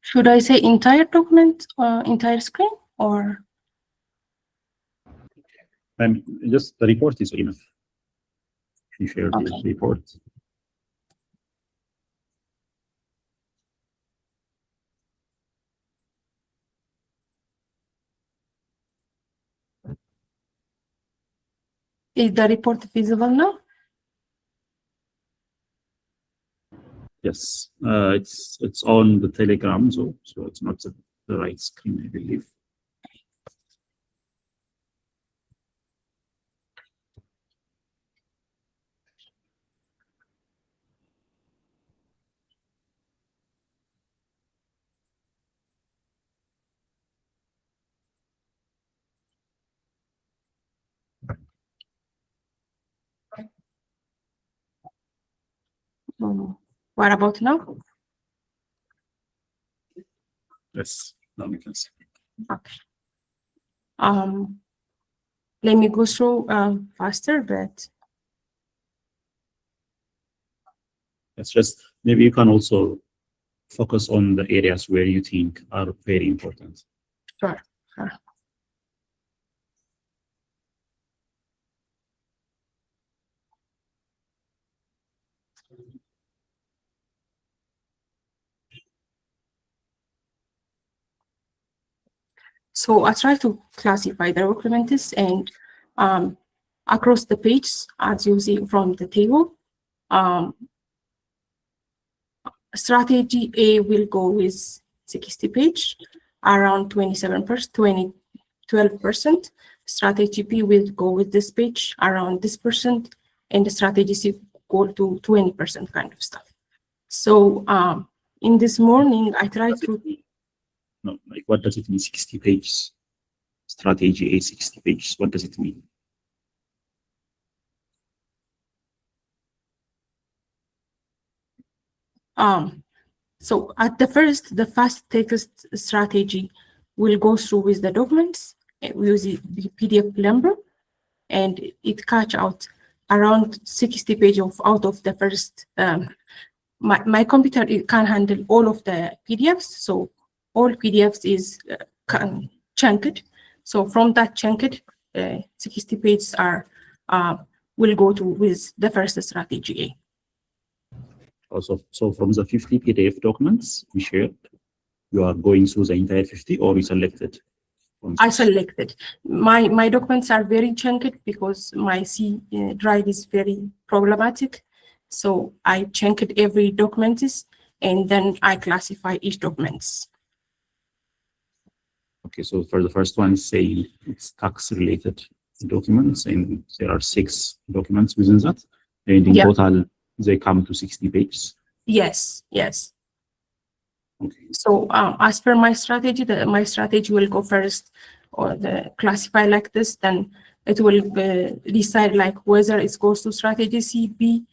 Should I say entire document, entire screen, or? Just the report is enough. You share the report. Is the report visible now? Yes, it's on the Telegram, so it's not the right screen, I believe. What about now? Yes, now we can see. Okay. Let me go through faster, but It's just maybe you can also focus on the areas where you think are very important. sure, sure. So I try to classify the documents and across the page, as you see from the table, strategy A will go with 60 page, around 27%, 12%. Strategy B will go with this page, around this percent, and the strategy C go to 20% kind of stuff. So in this morning, I try to. No, like what does it mean? 60 pages. Strategy A, 60 pages. What does it mean? So at the fast text strategy will go through with the documents. We use the PDF number, and it catch out around 60 pages out of the first. My computer, it can handle all of the PDFs, so all PDFs is chunked. So from that chunked, 60 pages are will go to with the first strategy A. Also, so from the 50 PDF documents we shared, you are going through the entire 50, or you selected? I selected. My documents are very chunked because my C drive is very problematic. So I chunked every documents, and then I classify each documents. Okay, so for the first one, say it's tax-related documents, and there are 6 documents within that, and in total they come to 60 pages. Yes, yes. Okay. So as per my strategy, my strategy will go first, or classify like this. Then it will decide like whether it goes to strategy C, B.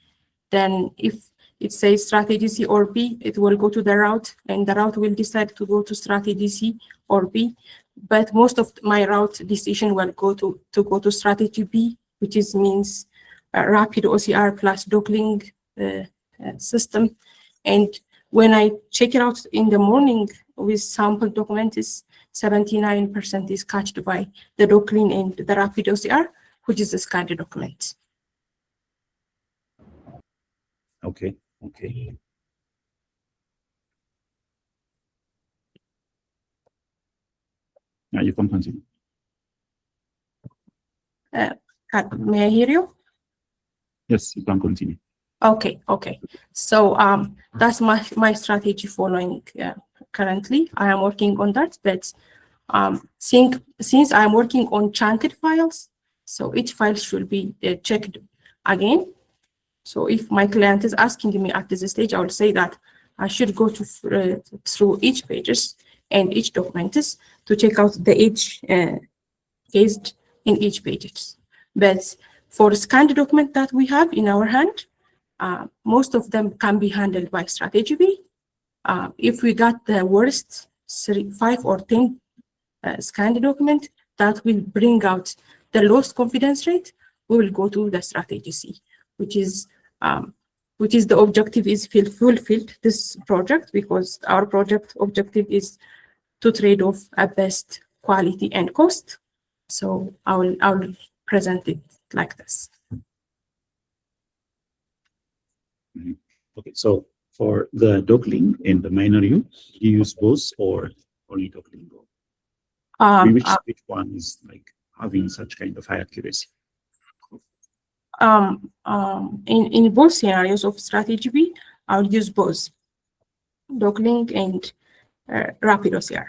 Then if it says strategy C or B, it will go to the route, and the route will decide to go to strategy C or B. But most of my route decision will go to strategy B, which means rapid OCR plus docking system. And when I check it out in the morning with sample documents, 79% is catched by the doctrine and the rapid OCR, which is a scanned document. Okay, okay. Now you can continue. May I hear you? Yes, you can continue. Okay, okay. So that's my strategy following currently. I am working on that, but since I'm working on chunked files, so each file should be checked again. So if my client is asking me at this stage, I will say that I should go to through each pages and each documents to check out the each case in each pages. But for scanned document that we have in our hand, most of them can be handled by strategy B. If we got the worst 5 or 10 scanned document that will bring out the lowest confidence rate, we will go to the strategy C, which is the objective is fulfilled this project, because our project objective is to trade off at best quality and cost. So I will present it like this. Okay, so for the dockling and the minor U, you use both or only dockling? Which one is like having such kind of high accuracy? In both scenarios of strategy B, I'll use both dockling and rapid OCR.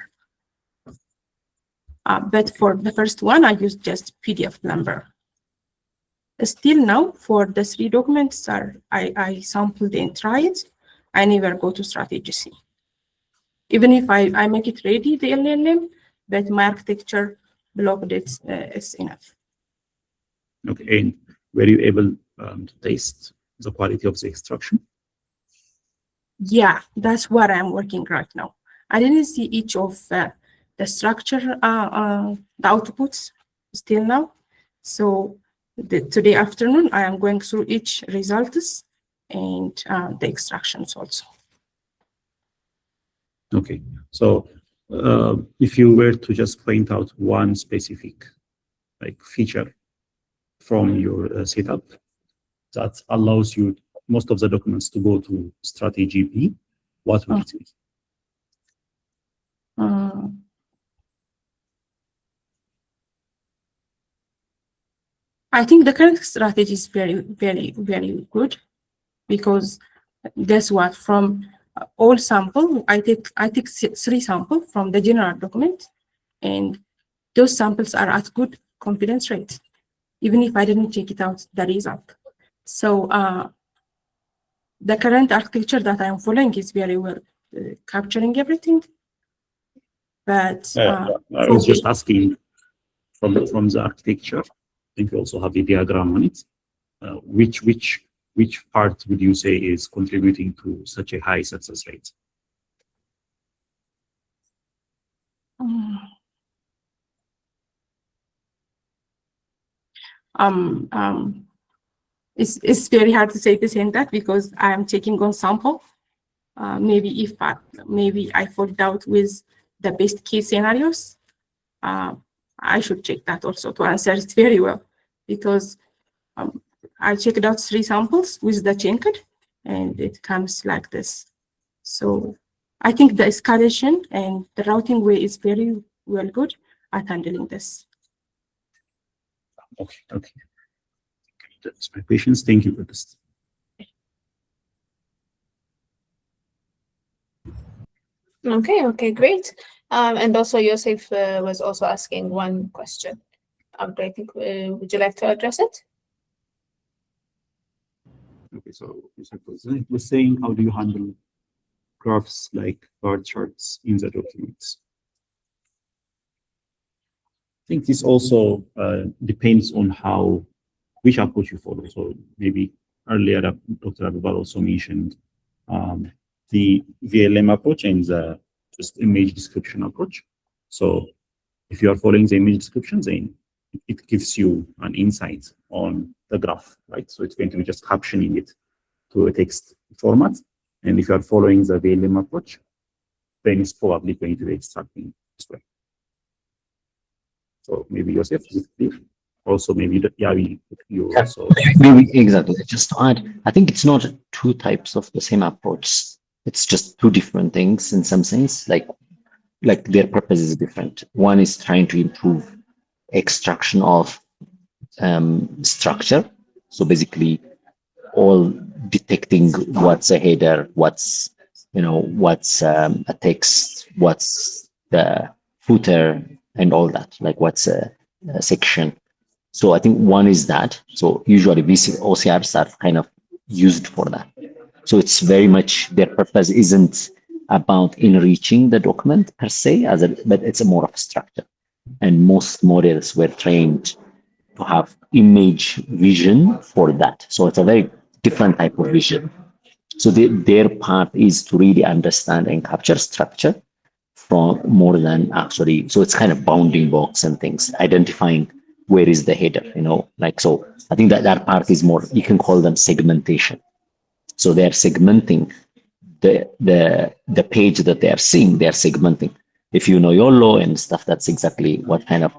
But for the first one, I use just PDF number. Still now, for the 3 documents I sampled and tried, I never go to strategy C. Even if I make it ready, the LLM, but my architecture blocked it is enough. Okay, and were you able to taste the quality of the extraction? Yeah, that's what I'm working right now. I didn't see each of the structure, the outputs still now. So today afternoon, I am going through each results and the extractions also. Okay, so if you were to just point out one specific feature from your setup that allows you most of the documents to go to strategy B, what would it be? I think the current strategy is very, very, very good, because guess what? From all sample, I take 3 samples from the general document, and those samples are at good confidence rate, even if I didn't check it out the result. So the current architecture that I'm following is very well capturing everything. But I was just asking from the architecture. I think you also have the diagram on it. Which part would you say is contributing to such a high success rate? It's very hard to say this and that, because I am checking on sample. Maybe if I fall out with the best case scenarios, I should check that also to answer it very well, because I checked out 3 samples with the chunked, and it comes like this. So I think the escalation and the routing way is very well good at handling this. Okay, okay. That's my questions. Thank you for this. Okay, great. And also Yosef was also asking one question. I think, would you like to address it? Okay, so Yosef was saying, how do you handle graphs like bar charts in the documents? I think this also depends on which approach you follow. So maybe earlier, Dr. Abubakar also mentioned the VLM approach and the just image description approach. So if you are following the image description, then it gives you an insight on the graph, right? So it's going to be just captioning it to a text format. And if you are following the VLM approach, then it's probably going to be extracting this way. So maybe Yosef, is it clear? Also, maybe you Yeah, also. exactly. Just to add, I think it's not two types of the same approach. It's just two different things in some sense. Like their purpose is different. One is trying to improve extraction of structure. So basically, all detecting what's a header, what's a text, what's the footer, and all that. Like what's a section. So I think one is that. So usually OCRs are kind of used for that. So it's very much their purpose isn't about enriching the document per se, but it's a more of a structure. And most models were trained to have image vision for that. So it's a very different type of vision. So their part is to really understand and capture structure from more than actually. So it's kind of bounding box and things, identifying where is the header, so I think that part is more, you can call them segmentation. So they're segmenting the page that they are seeing, they're segmenting. If you know YOLO and stuff, that's exactly what kind of,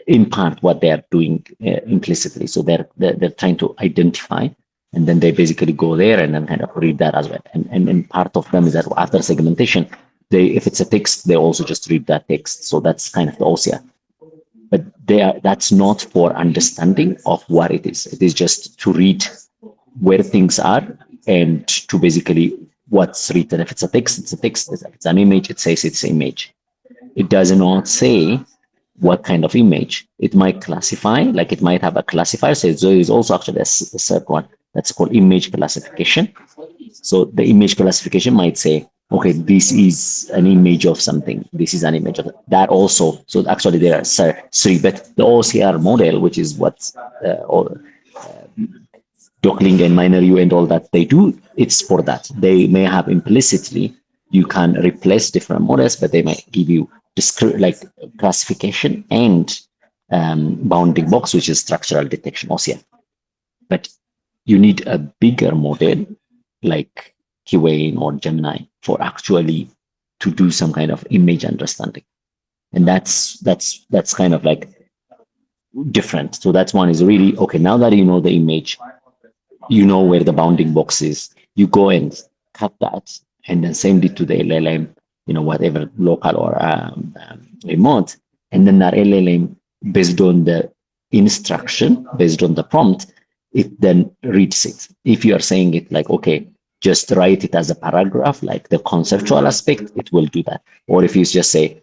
in part, what they are doing implicitly. So they're trying to identify, and then they basically go there and then kind of read that as well. And part of them is that after segmentation, if it's a text, they also just read that text. So that's kind of the OCR. But that's not for understanding of what it is. It is just to read where things are and to basically what's written. If it's a text, it's a text. If it's an image, it says it's an image. It does not say what kind of image. It might classify, like it might have a classifier. So there is also actually a third one that's called image classification. So the image classification might say, okay, this is an image of something. This is an image of that also. So actually there are three, but the OCR model, which is what Dockling and minor U and all that they do, it's for that. They may have implicitly, you can replace different models, but they might give you like classification and bounding box, which is structural detection, OCR. But you need a bigger model like Kiwain or Gemini for actually to do some kind of image understanding. And that's kind of like different. So that's one is really, okay, now that you know the image, you know where the bounding box is, you go and cut that and then send it to the LLM, whatever local or remote. And then that LLM, based on the instruction, based on the prompt, it then reads it. If you are saying it like, okay, just write it as a paragraph, like the conceptual aspect, it will do that. Or if you just say,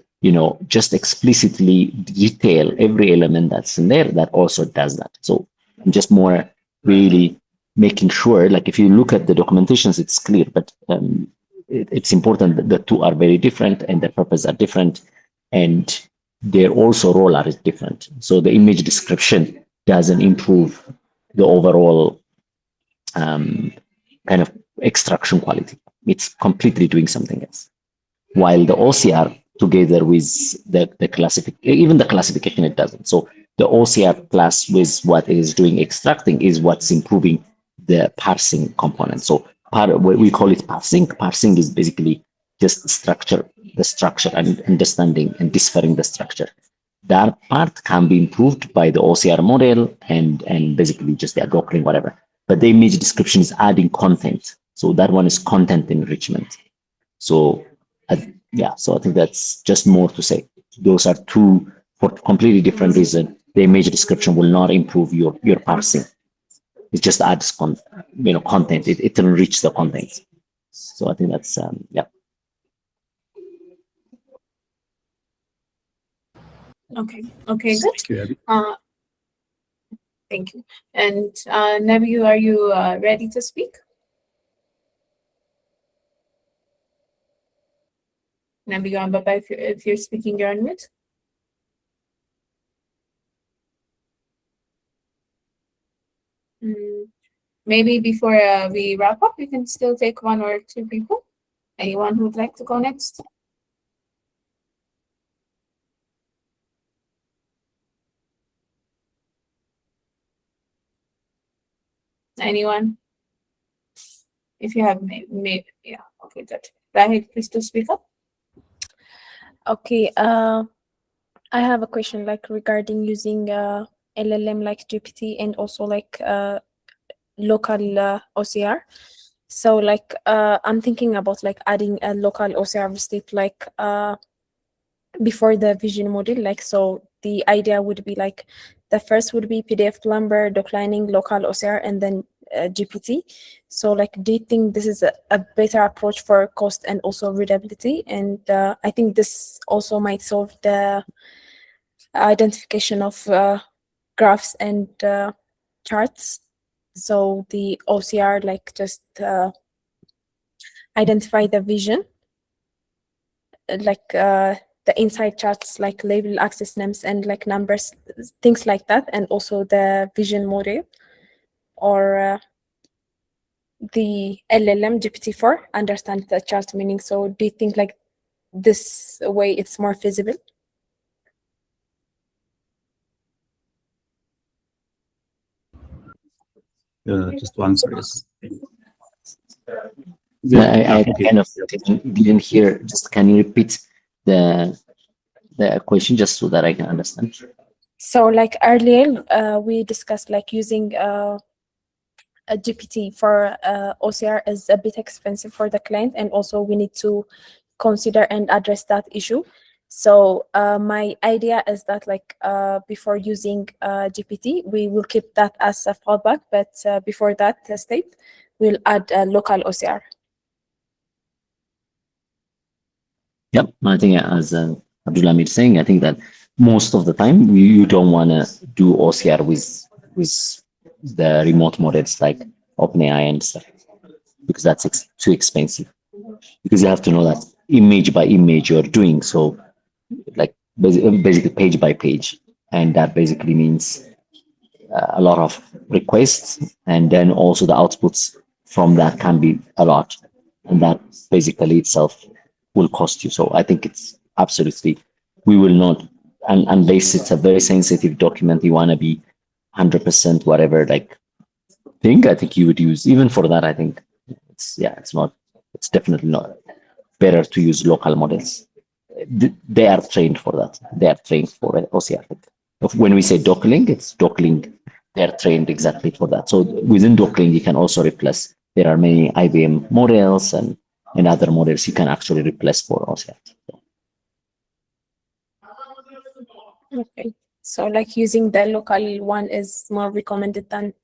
just explicitly detail every element that's in there, that also does that. So I'm just more really making sure, like if you look at the documentations, it's clear, but it's important that the two are very different and their purpose are different, and their also role are different. So the image description doesn't improve the overall kind of extraction quality. It's completely doing something else. While the OCR, together with the even the classification, it doesn't. So the OCR plus with what it is doing extracting is what's improving the parsing component. So we call it parsing. Parsing is basically just the structure and understanding and deciphering the structure. That part can be improved by the OCR model and basically just the Dockering, whatever. But the image description is adding content. So that one is content enrichment. So so I think that's just more to say. Those are two for completely different reasons. The image description will not improve your parsing. It just adds content. It enriches the content. So I think that's yeah. Okay, good. Thank you. And Nabi, are you ready to speak? Nabi Baba, if you're speaking, you're on mute. Maybe before we wrap up, we can still take one or two people. Anyone who would like to go next? Anyone? If you have, maybe, yeah, okay, good. Rahid, please to speak up. Okay, I have a question like regarding using LLM like GPT and also like local OCR. So like I'm thinking about like adding a local OCR step like before the vision model. Like so the idea would be like the first would be PDF Plumber, declining local OCR, and then GPT. So like do you think this is a better approach for cost and also readability? And I think this also might solve the identification of graphs and charts. So the OCR like just identify the vision, like the inside charts like label access names and like numbers, things like that, and also the vision model or the LLM GPT-4 understand the chart meaning. So do you think like this way it's more feasible? Just to answer, yes. I kind of didn't hear. Just can you repeat the question just so that I can understand? So like earlier we discussed like using a GPT for OCR is a bit expensive for the client, and also we need to consider and address that issue. So my idea is that like before using GPT, we will keep that as a fallback, but before that step, we'll add a local OCR. Yep, I think as Abdulhamid is saying, I think that most of the time you don't want to do OCR with the remote models like OpenAI and stuff, because that's too expensive. Because you have to know that image by image you're doing, so like basically page by page, and that basically means a lot of requests, and then also the outputs from that can be a lot, and that basically itself will cost you. So I think it's absolutely, we will not, unless it's a very sensitive document, you want to be 100% whatever like thing, I think you would use, even for that, I think it's definitely not better to use local models. They are trained for that. They are trained for OCR. When we say Docklink, it's Docklink. They are trained exactly for that. So within Docklink, you can also replace. There are many IBM models and other models you can actually replace for OCR. Okay, so like using the local one is more recommended than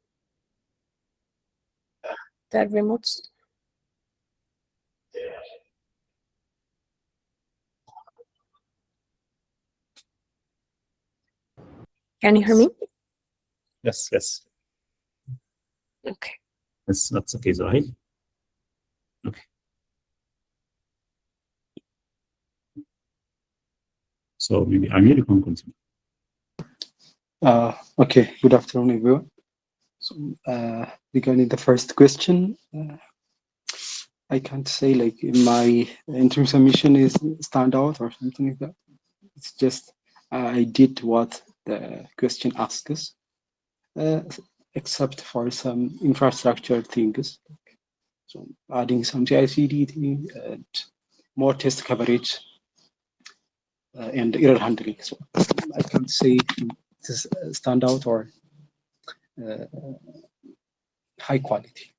the remotes. Can you hear me? Yes, yes. Okay. That's okay, Zahid. Okay. So maybe Amir, you can continue. Okay, good afternoon, everyone. So, regarding the first question, I can't say like my interim submission is standout or something like that. It's just I did what the question asks, except for some infrastructure things. So adding some CI/CD thing and more test coverage and error handling. So I can't say this is standout or high quality.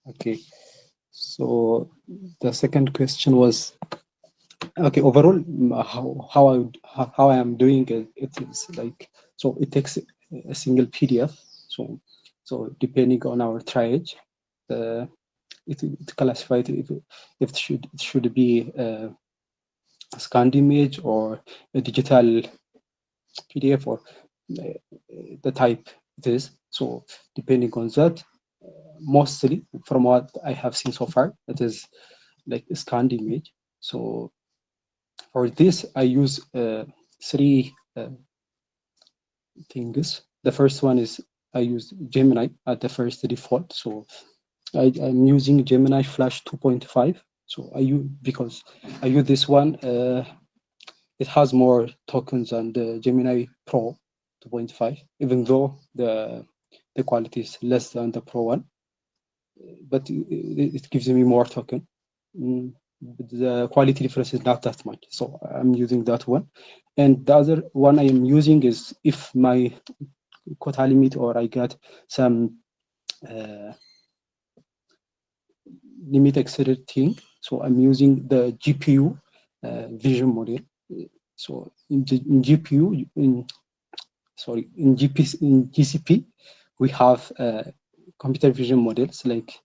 Okay, so the second question was, okay, overall, how I am doing it, it is like, so it takes a single PDF. So depending on our triage, it classified if it should be a scanned image or a digital PDF or the type it is. So depending on that, mostly from what I have seen so far, it is like a scanned image. So for this, I use three things. The first one is I use Gemini at the first default. So I'm using Gemini Flash 2.5. So because I use this one, it has more tokens than the Gemini Pro 2.5, even though the quality is less than the Pro one, but it gives me more token. the quality difference is not that much. So I'm using that one. And the other one I am using is if my quota limit or I got some limit exceeded thing. So I'm using the GPU vision model. So in GPU, in GCP, we have computer vision models like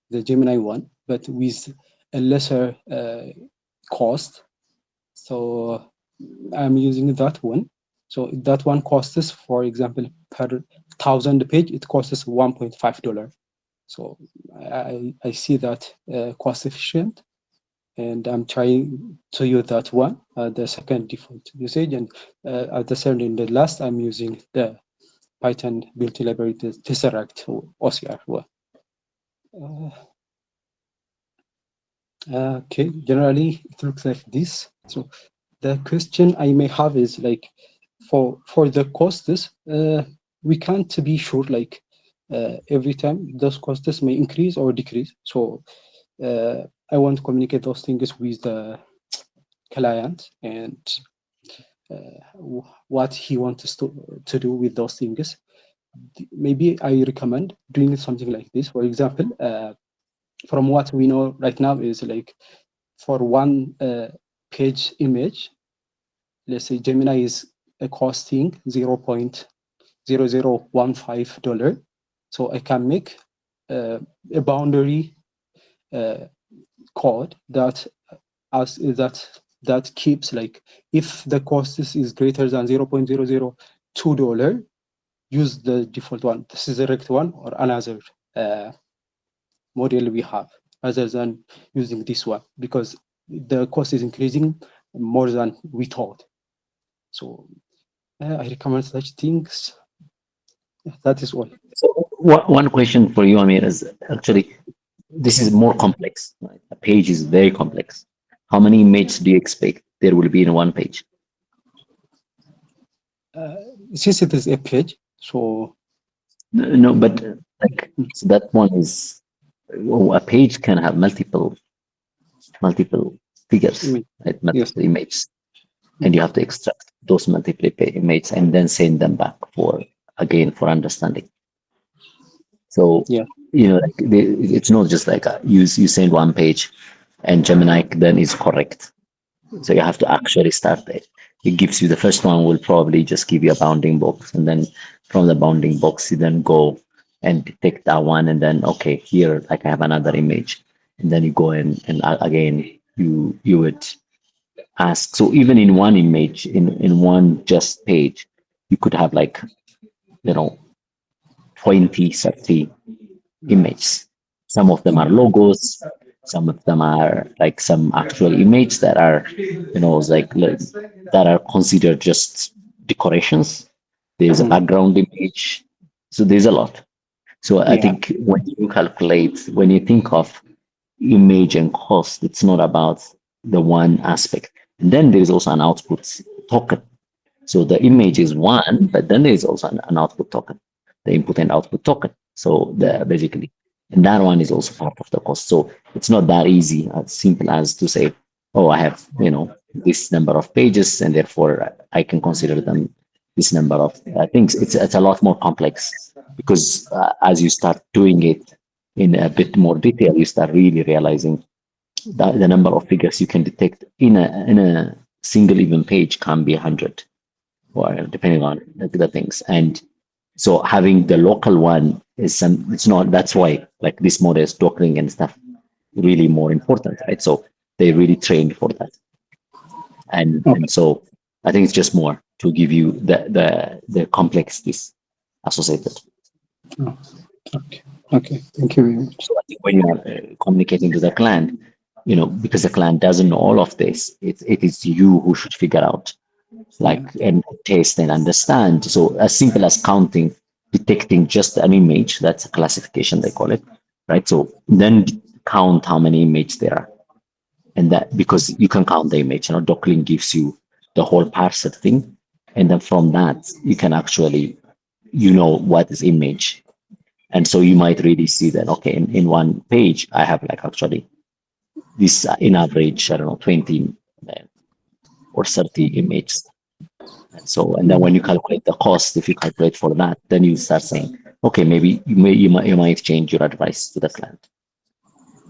the Gemini one, but with a lesser cost. So I'm using that one. So that one costs, for example, per 1,000 page, it costs $1.5. So I see that cost efficient, and I'm trying to use that one, the second default usage, and at the third and the last, I'm using the Python built-in library, the Tesseract or OCR one. Okay, generally it looks like this. So the question I may have is like, for the costs, we can't be sure like every time those costs may increase or decrease. So I want to communicate those things with the client and what he wants to do with those things. Maybe I recommend doing something like this. For example, from what we know right now is like for one page image, let's say Gemini is costing $0.0015. So I can make a boundary code that keeps like, if the cost is greater than $0.002, use the default one. This is the correct one, or another model we have, rather than using this one, because the cost is increasing more than we thought. So I recommend such things. That is all. So one question for you, Amir, is actually, this is more complex. Right? A page is very complex. How many images do you expect there will be in one page? Since it is a page, so No, but like, so that one is, a page can have multiple figures, right? Multiple images, and you have to extract those multiple images and then send them back for understanding. So like it's not just like you send one page and Gemini then is correct. So you have to actually start it. It gives you, the first one will probably just give you a bounding box, and then from the bounding box you then go and detect that one, and then okay, here like I have another image, and then you go in and again you would ask. So even in one image, in one just page, you could have like 20, 30 images. Some of them are logos, some of them are like some actual image that are, like that are considered just decorations. There's a background image. So there's a lot. So I think when you think of image and cost, it's not about the one aspect. And then there is also an output token. So the image is one, but then there is also an output token, the input and output token. So basically, and that one is also part of the cost. So it's not that easy, as simple as to say, oh, I have, this number of pages, and therefore I can consider them this number of things. It's a lot more complex, because as you start doing it in a bit more detail, you start really realizing that the number of figures you can detect in a single even page can be 100, or depending on the things. And so having the local one it's not, that's why like this models docking and stuff really more important, right? So they really trained for that. And so I think it's just more to give you the complexities associated. Okay, thank you very much. So I think when you are communicating to the client, because the client doesn't know all of this, it is you who should figure out, like, and taste and understand. So as simple as counting, detecting just an image, that's a classification they call it, right? So then count how many images there are, and that, because you can count the image, docklink gives you the whole parser thing, and then from that you can actually what is image. And so you might really see that, okay, in one page I have like actually this in average, I don't know, 20 or 30 images. And then when you calculate the cost, if you calculate for that, then you start saying, okay, maybe you might change your advice to the client.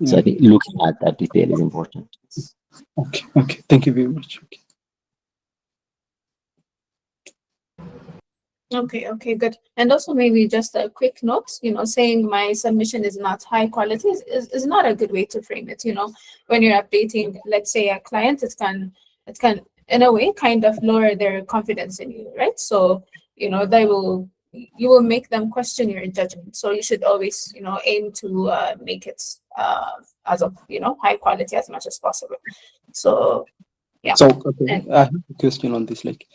So I think looking at that detail is important. Okay. Thank you very much. Okay, good. And also maybe just a quick note, saying my submission is not high quality is not a good way to frame it. When you're updating, let's say, a client, it can in a way kind of lower their confidence in you, right? So, you will make them question your judgment. So you should always, aim to make it as of, high quality as much as possible. So yeah. So okay, I have a question on this. Like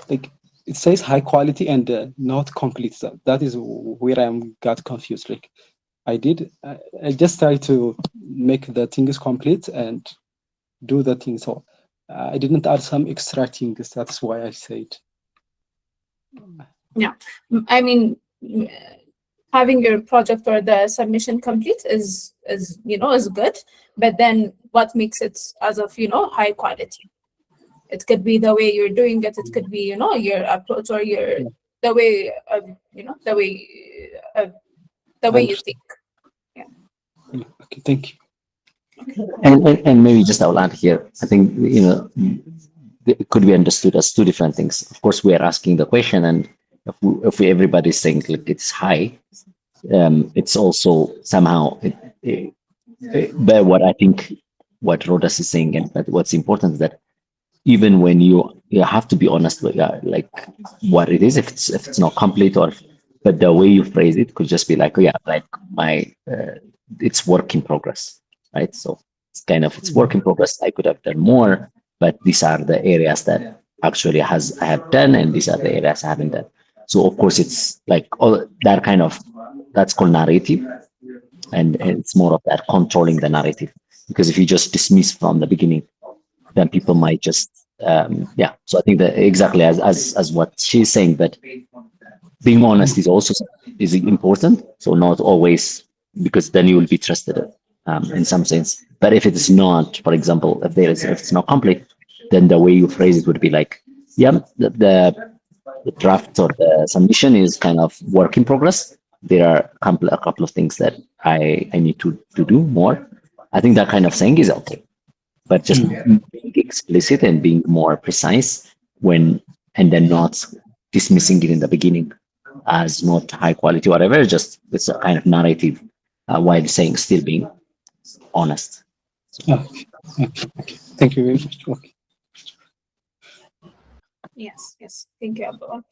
it says high quality and not complete. So that is where I got confused. Like I just tried to make the things complete and do the thing. So I didn't add some extra things. That's why I said. Yeah, I mean, having your project or the submission complete is good, but then what makes it as of high quality? It could be the way you're doing it. It could be your approach or the way you think. Yeah. Okay, thank you. And maybe just I'll add here. I think it could be understood as two different things. Of course, we are asking the question, and if everybody's saying like it's high, it's also somehow. But what I think what Rodas is saying, and but what's important is that even when you have to be honest with like what it is, if it's not complete but the way you phrase it could just be like, oh yeah, like my it's work in progress, right? So it's work in progress. I could have done more, but these are the areas that actually I have done, and these are the areas I haven't done. So of course it's like all that that's called narrative, and it's more of that controlling the narrative, because if you just dismiss from the beginning, then people might just so I think that exactly as what she's saying, but being honest is also is important. So not always, because then you will be trusted in some sense. But if it is not, for example, if it's not complete, then the way you phrase it would be like, yeah, the draft or the submission is kind of work in progress. There are a couple of things that I need to do more. I think that kind of saying is okay. But just being explicit and being more precise and then not dismissing it in the beginning as not high quality, whatever, just it's a kind of narrative while saying still being honest. Okay. Thank you very much. Okay. Yes. Thank you, Abdullah.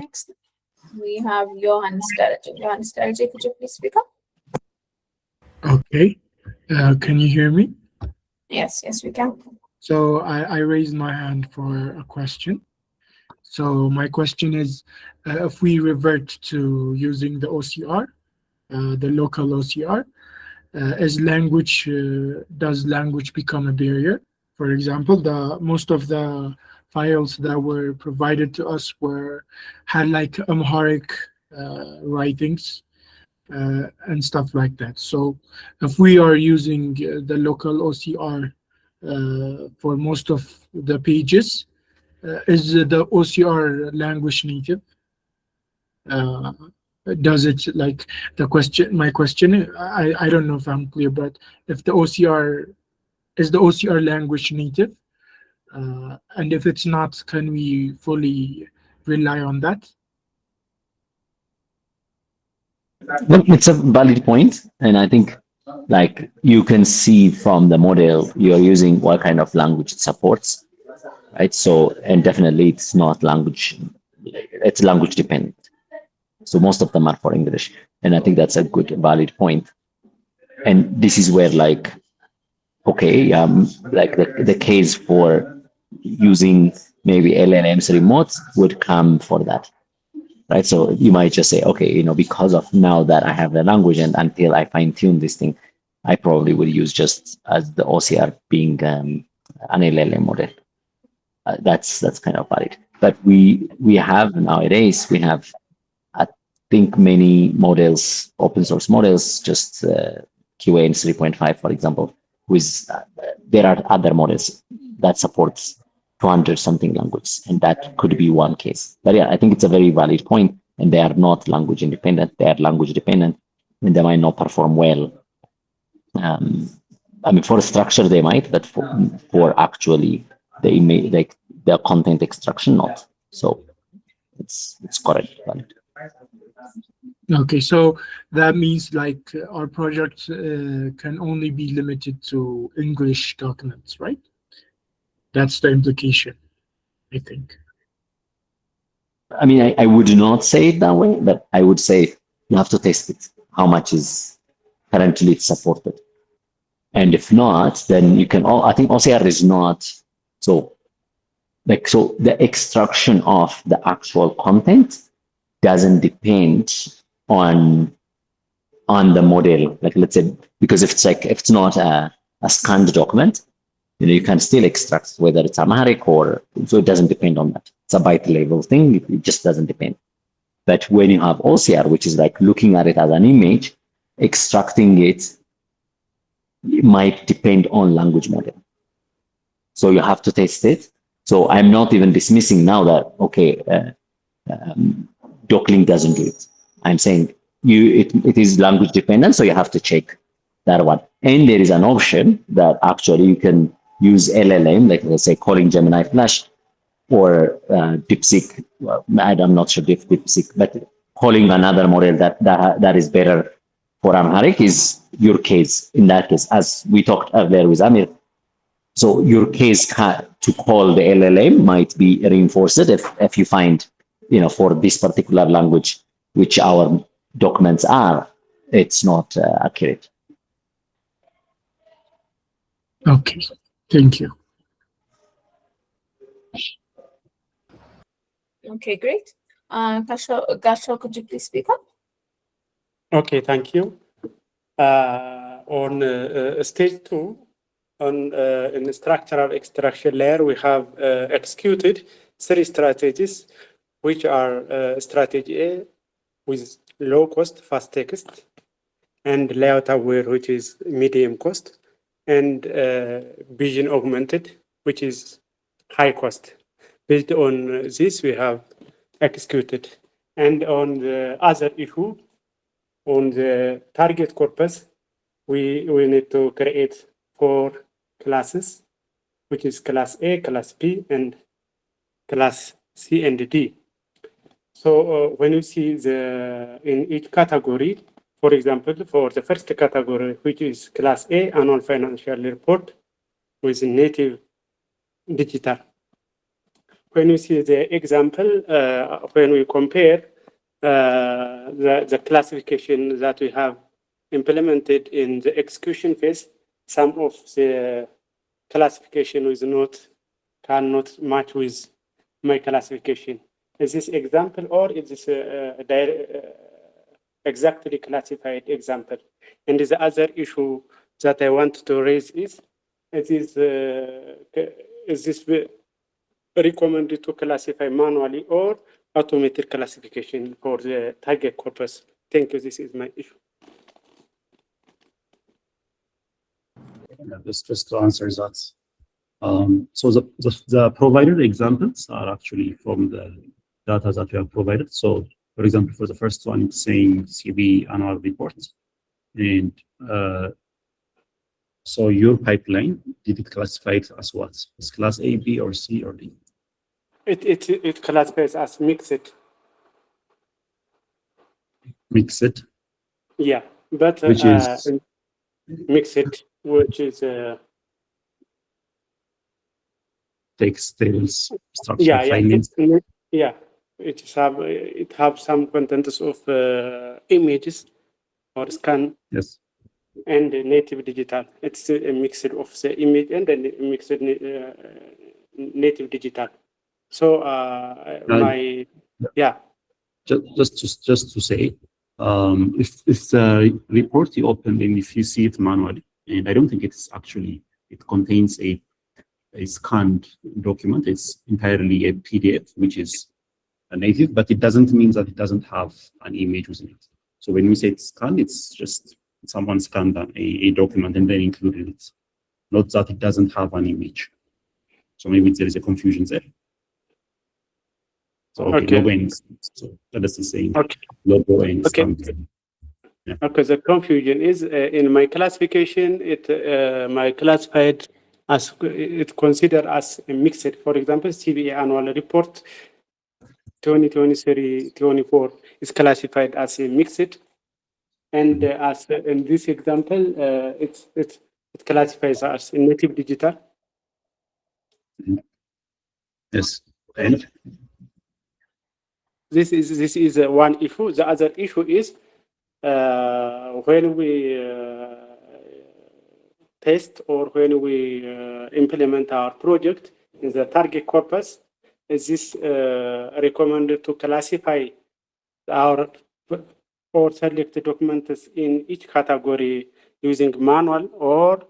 Next we have Johan Sterge. Johan Sterge, could you please speak up? Okay. Can you hear me? Yes, we can. So I raised my hand for a question. So my question is, if we revert to using the OCR, the local OCR, does language become a barrier? For example, most of the files that were provided to us had like Amharic writings and stuff like that. So if we are using the local OCR for most of the pages, is the OCR language native? Does it like my question, I don't know if I'm clear, but if the is the OCR language native? And if it's not, can we fully rely on that? It's a valid point, and I think like you can see from the model you're using what kind of language it supports, right? So, and definitely it's not language, it's language dependent. So most of them are for English, and I think that's a good valid point. And this is where like, okay, like the case for using maybe LLMs remote would come for that. Right, so you might just say, okay, because of now that I have the language, and until I fine tune this thing, I probably would use just as the OCR being an LLM model. That's kind of valid. But we have nowadays I think many models, open source models, just QAN 3.5, for example, with there are other models that supports 200 something languages, and that could be one case. But yeah, I think it's a very valid point, and they are not language independent; they are language dependent, and they might not perform well. I mean, for structure they might, but for actually the image, like the content extraction, not. So it's correct. Valid. Okay, so that means like our project can only be limited to English documents, right? That's the implication, I think. I mean, I would not say it that way, but I would say you have to test it. How much is currently supported? And if not, then you can, I think OCR is not, so the extraction of the actual content doesn't depend on the model. Like, let's say, because if it's not a scanned document, you can still extract whether it's Amharic or, so it doesn't depend on that. It's a byte level thing. It just doesn't depend. But when you have OCR, which is like looking at it as an image, extracting it might depend on language model. So you have to test it. So I'm not even dismissing now that, okay, doclink doesn't do it. I'm saying it is language dependent, so you have to check that one. And there is an option that actually you can use LLM, like let's say calling Gemini Flash or DeepSeek. Well, I'm not sure if DeepSeek, but calling another model that is better for Amharic is your case. In that case, as we talked earlier with Amir, so your case to call the LLM might be reinforced if you find, for this particular language, which our documents are, it's not accurate. Okay, thank you. Okay, great. Gasho, could you please speak up? Okay, thank you. On stage 2, in the structural extraction layer, we have executed 3 strategies, which are strategy A, with low cost, fast text, and layout aware, which is medium cost, and vision augmented, which is high cost. Based on this, we have executed. And on the other issue, on the target corpus, we need to create 4 classes, which is class A, class B, and class C and D. So when you see in each category, for example, for the first category, which is class A, annual financial report with native digital. When you see the example, when we compare the classification that we have implemented in the execution phase, some of the classification cannot match with my classification. Is this example, or is this exactly classified example? And the other issue that I want to raise is this recommended to classify manually or automated classification for the target corpus? Thank you. This is my issue. Just to answer that. So the provided examples are actually from the data that we have provided. So, for example, for the first one, it's saying CB annual reports. And so your pipeline, did it classify it as what? Is class A, B, or C, or D? It classifies as mixed. Mixed? Yeah, but which is mixed, which is text tables, structured yeah, findings. Yeah, it have some contents of images or scan. Yes. And native digital. It's a mix of the image and then mixed native digital. So Just to say, if the report you open and if you see it manually, and I don't think it contains a scanned document. It's entirely a PDF, which is a native, but it doesn't mean that it doesn't have an image within it. So when we say it's scanned, it's just someone scanned a document and then included it, not that it doesn't have an image. So maybe there is a confusion there. So Okay. logo and so that is the same. Okay. Logo and Okay. stamp. Yeah. Okay, the confusion is in my classification, my classified as it considered as a mixed. For example, CBA annual report 2023-24 is classified as a mixed, and as in this example, it classifies as a native digital. Yes, and this is one issue. The other issue is when we test or when we implement our project in the target corpus, is this recommended to classify our or select documents in each category using manual, or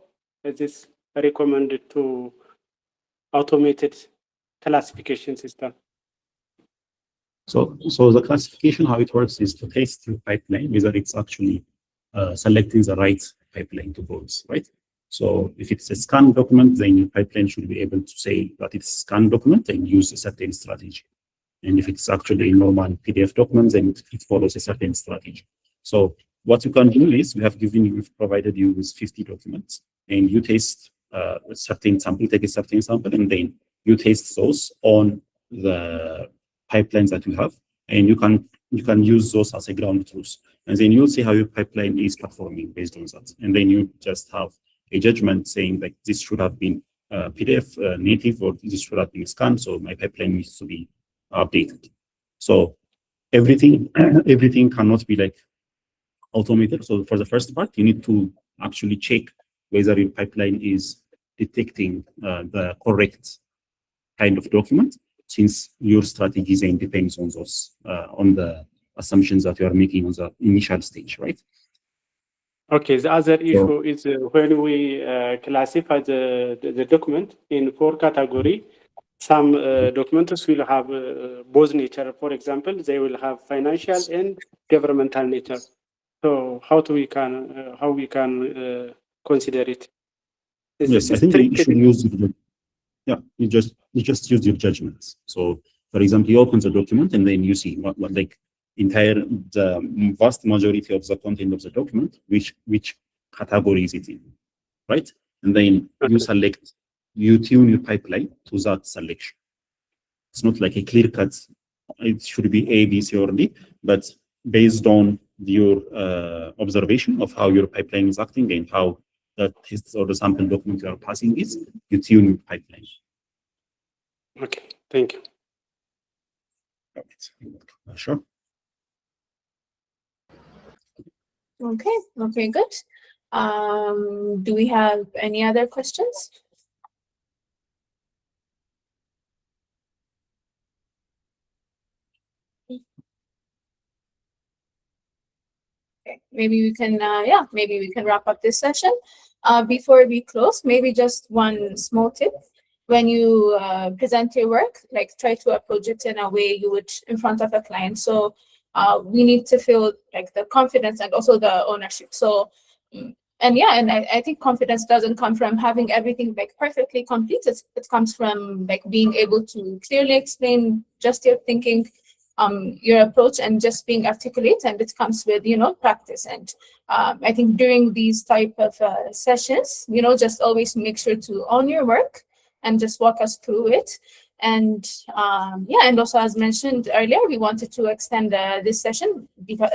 is this recommended to automated classification system? so the classification, how it works is to test your pipeline, whether it's actually selecting the right pipeline to pose, right? So if it's a scan document, then your pipeline should be able to say that it's a scan document and use a certain strategy. And if it's actually a normal PDF document, then it follows a certain strategy. So what you can do is we've provided you with 50 documents, and you test a certain sample, take a certain sample, and then you test those on the pipelines that you have, and you can use those as a ground truth. And then you'll see how your pipeline is performing based on that. And then you just have a judgment saying like this should have been PDF native, or this should have been scanned, so my pipeline needs to be updated. So everything cannot be like automated. So for the first part, you need to actually check whether your pipeline is detecting the correct kind of document, since your strategy then depends on those on the assumptions that you are making on the initial stage, right? Okay, the other issue is when we classify the document in 4 categories. Some documents will have both nature. For example, they will have financial and governmental nature. So how we can consider it? Yes, I think you should use you just use your judgments. So for example, you open the document and then you see what like the vast majority of the content of the document, which category is it in, right? And then you tune your pipeline to that selection. It's not like a clear cut, it should be A, B, C, or D, but based on your observation of how your pipeline is acting and how the tests or the sample document you are passing is, you tune your pipeline. Okay, thank you. Sure. Okay, good. Do we have any other questions? Okay, maybe we can wrap up this session. Before we close, maybe just one small tip. When you present your work, like try to approach it in a way you would in front of a client. So we need to feel like the confidence and also the ownership. So and I think confidence doesn't come from having everything like perfectly complete. It comes from like being able to clearly explain just your thinking, your approach, and just being articulate, and it comes with practice. And I think during these type of sessions, just always make sure to own your work and just walk us through it. And and also as mentioned earlier, we wanted to extend this session because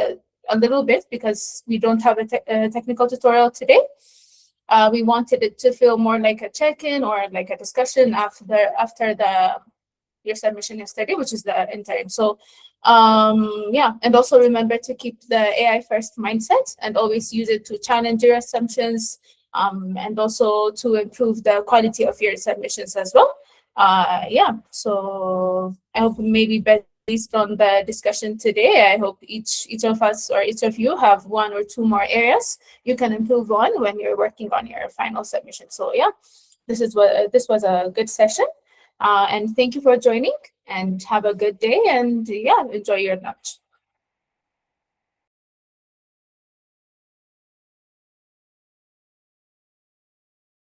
a little bit because we don't have a technical tutorial today. We wanted it to feel more like a check-in or like a discussion after your submission yesterday, which is the intern. So and also remember to keep the AI first mindset and always use it to challenge your assumptions, and also to improve the quality of your submissions as well. So I hope maybe based on the discussion today, I hope each of us or each of you have 1 or 2 more areas you can improve on when you're working on your final submission. So this was a good session. And thank you for joining, and have a good day, and enjoy your lunch.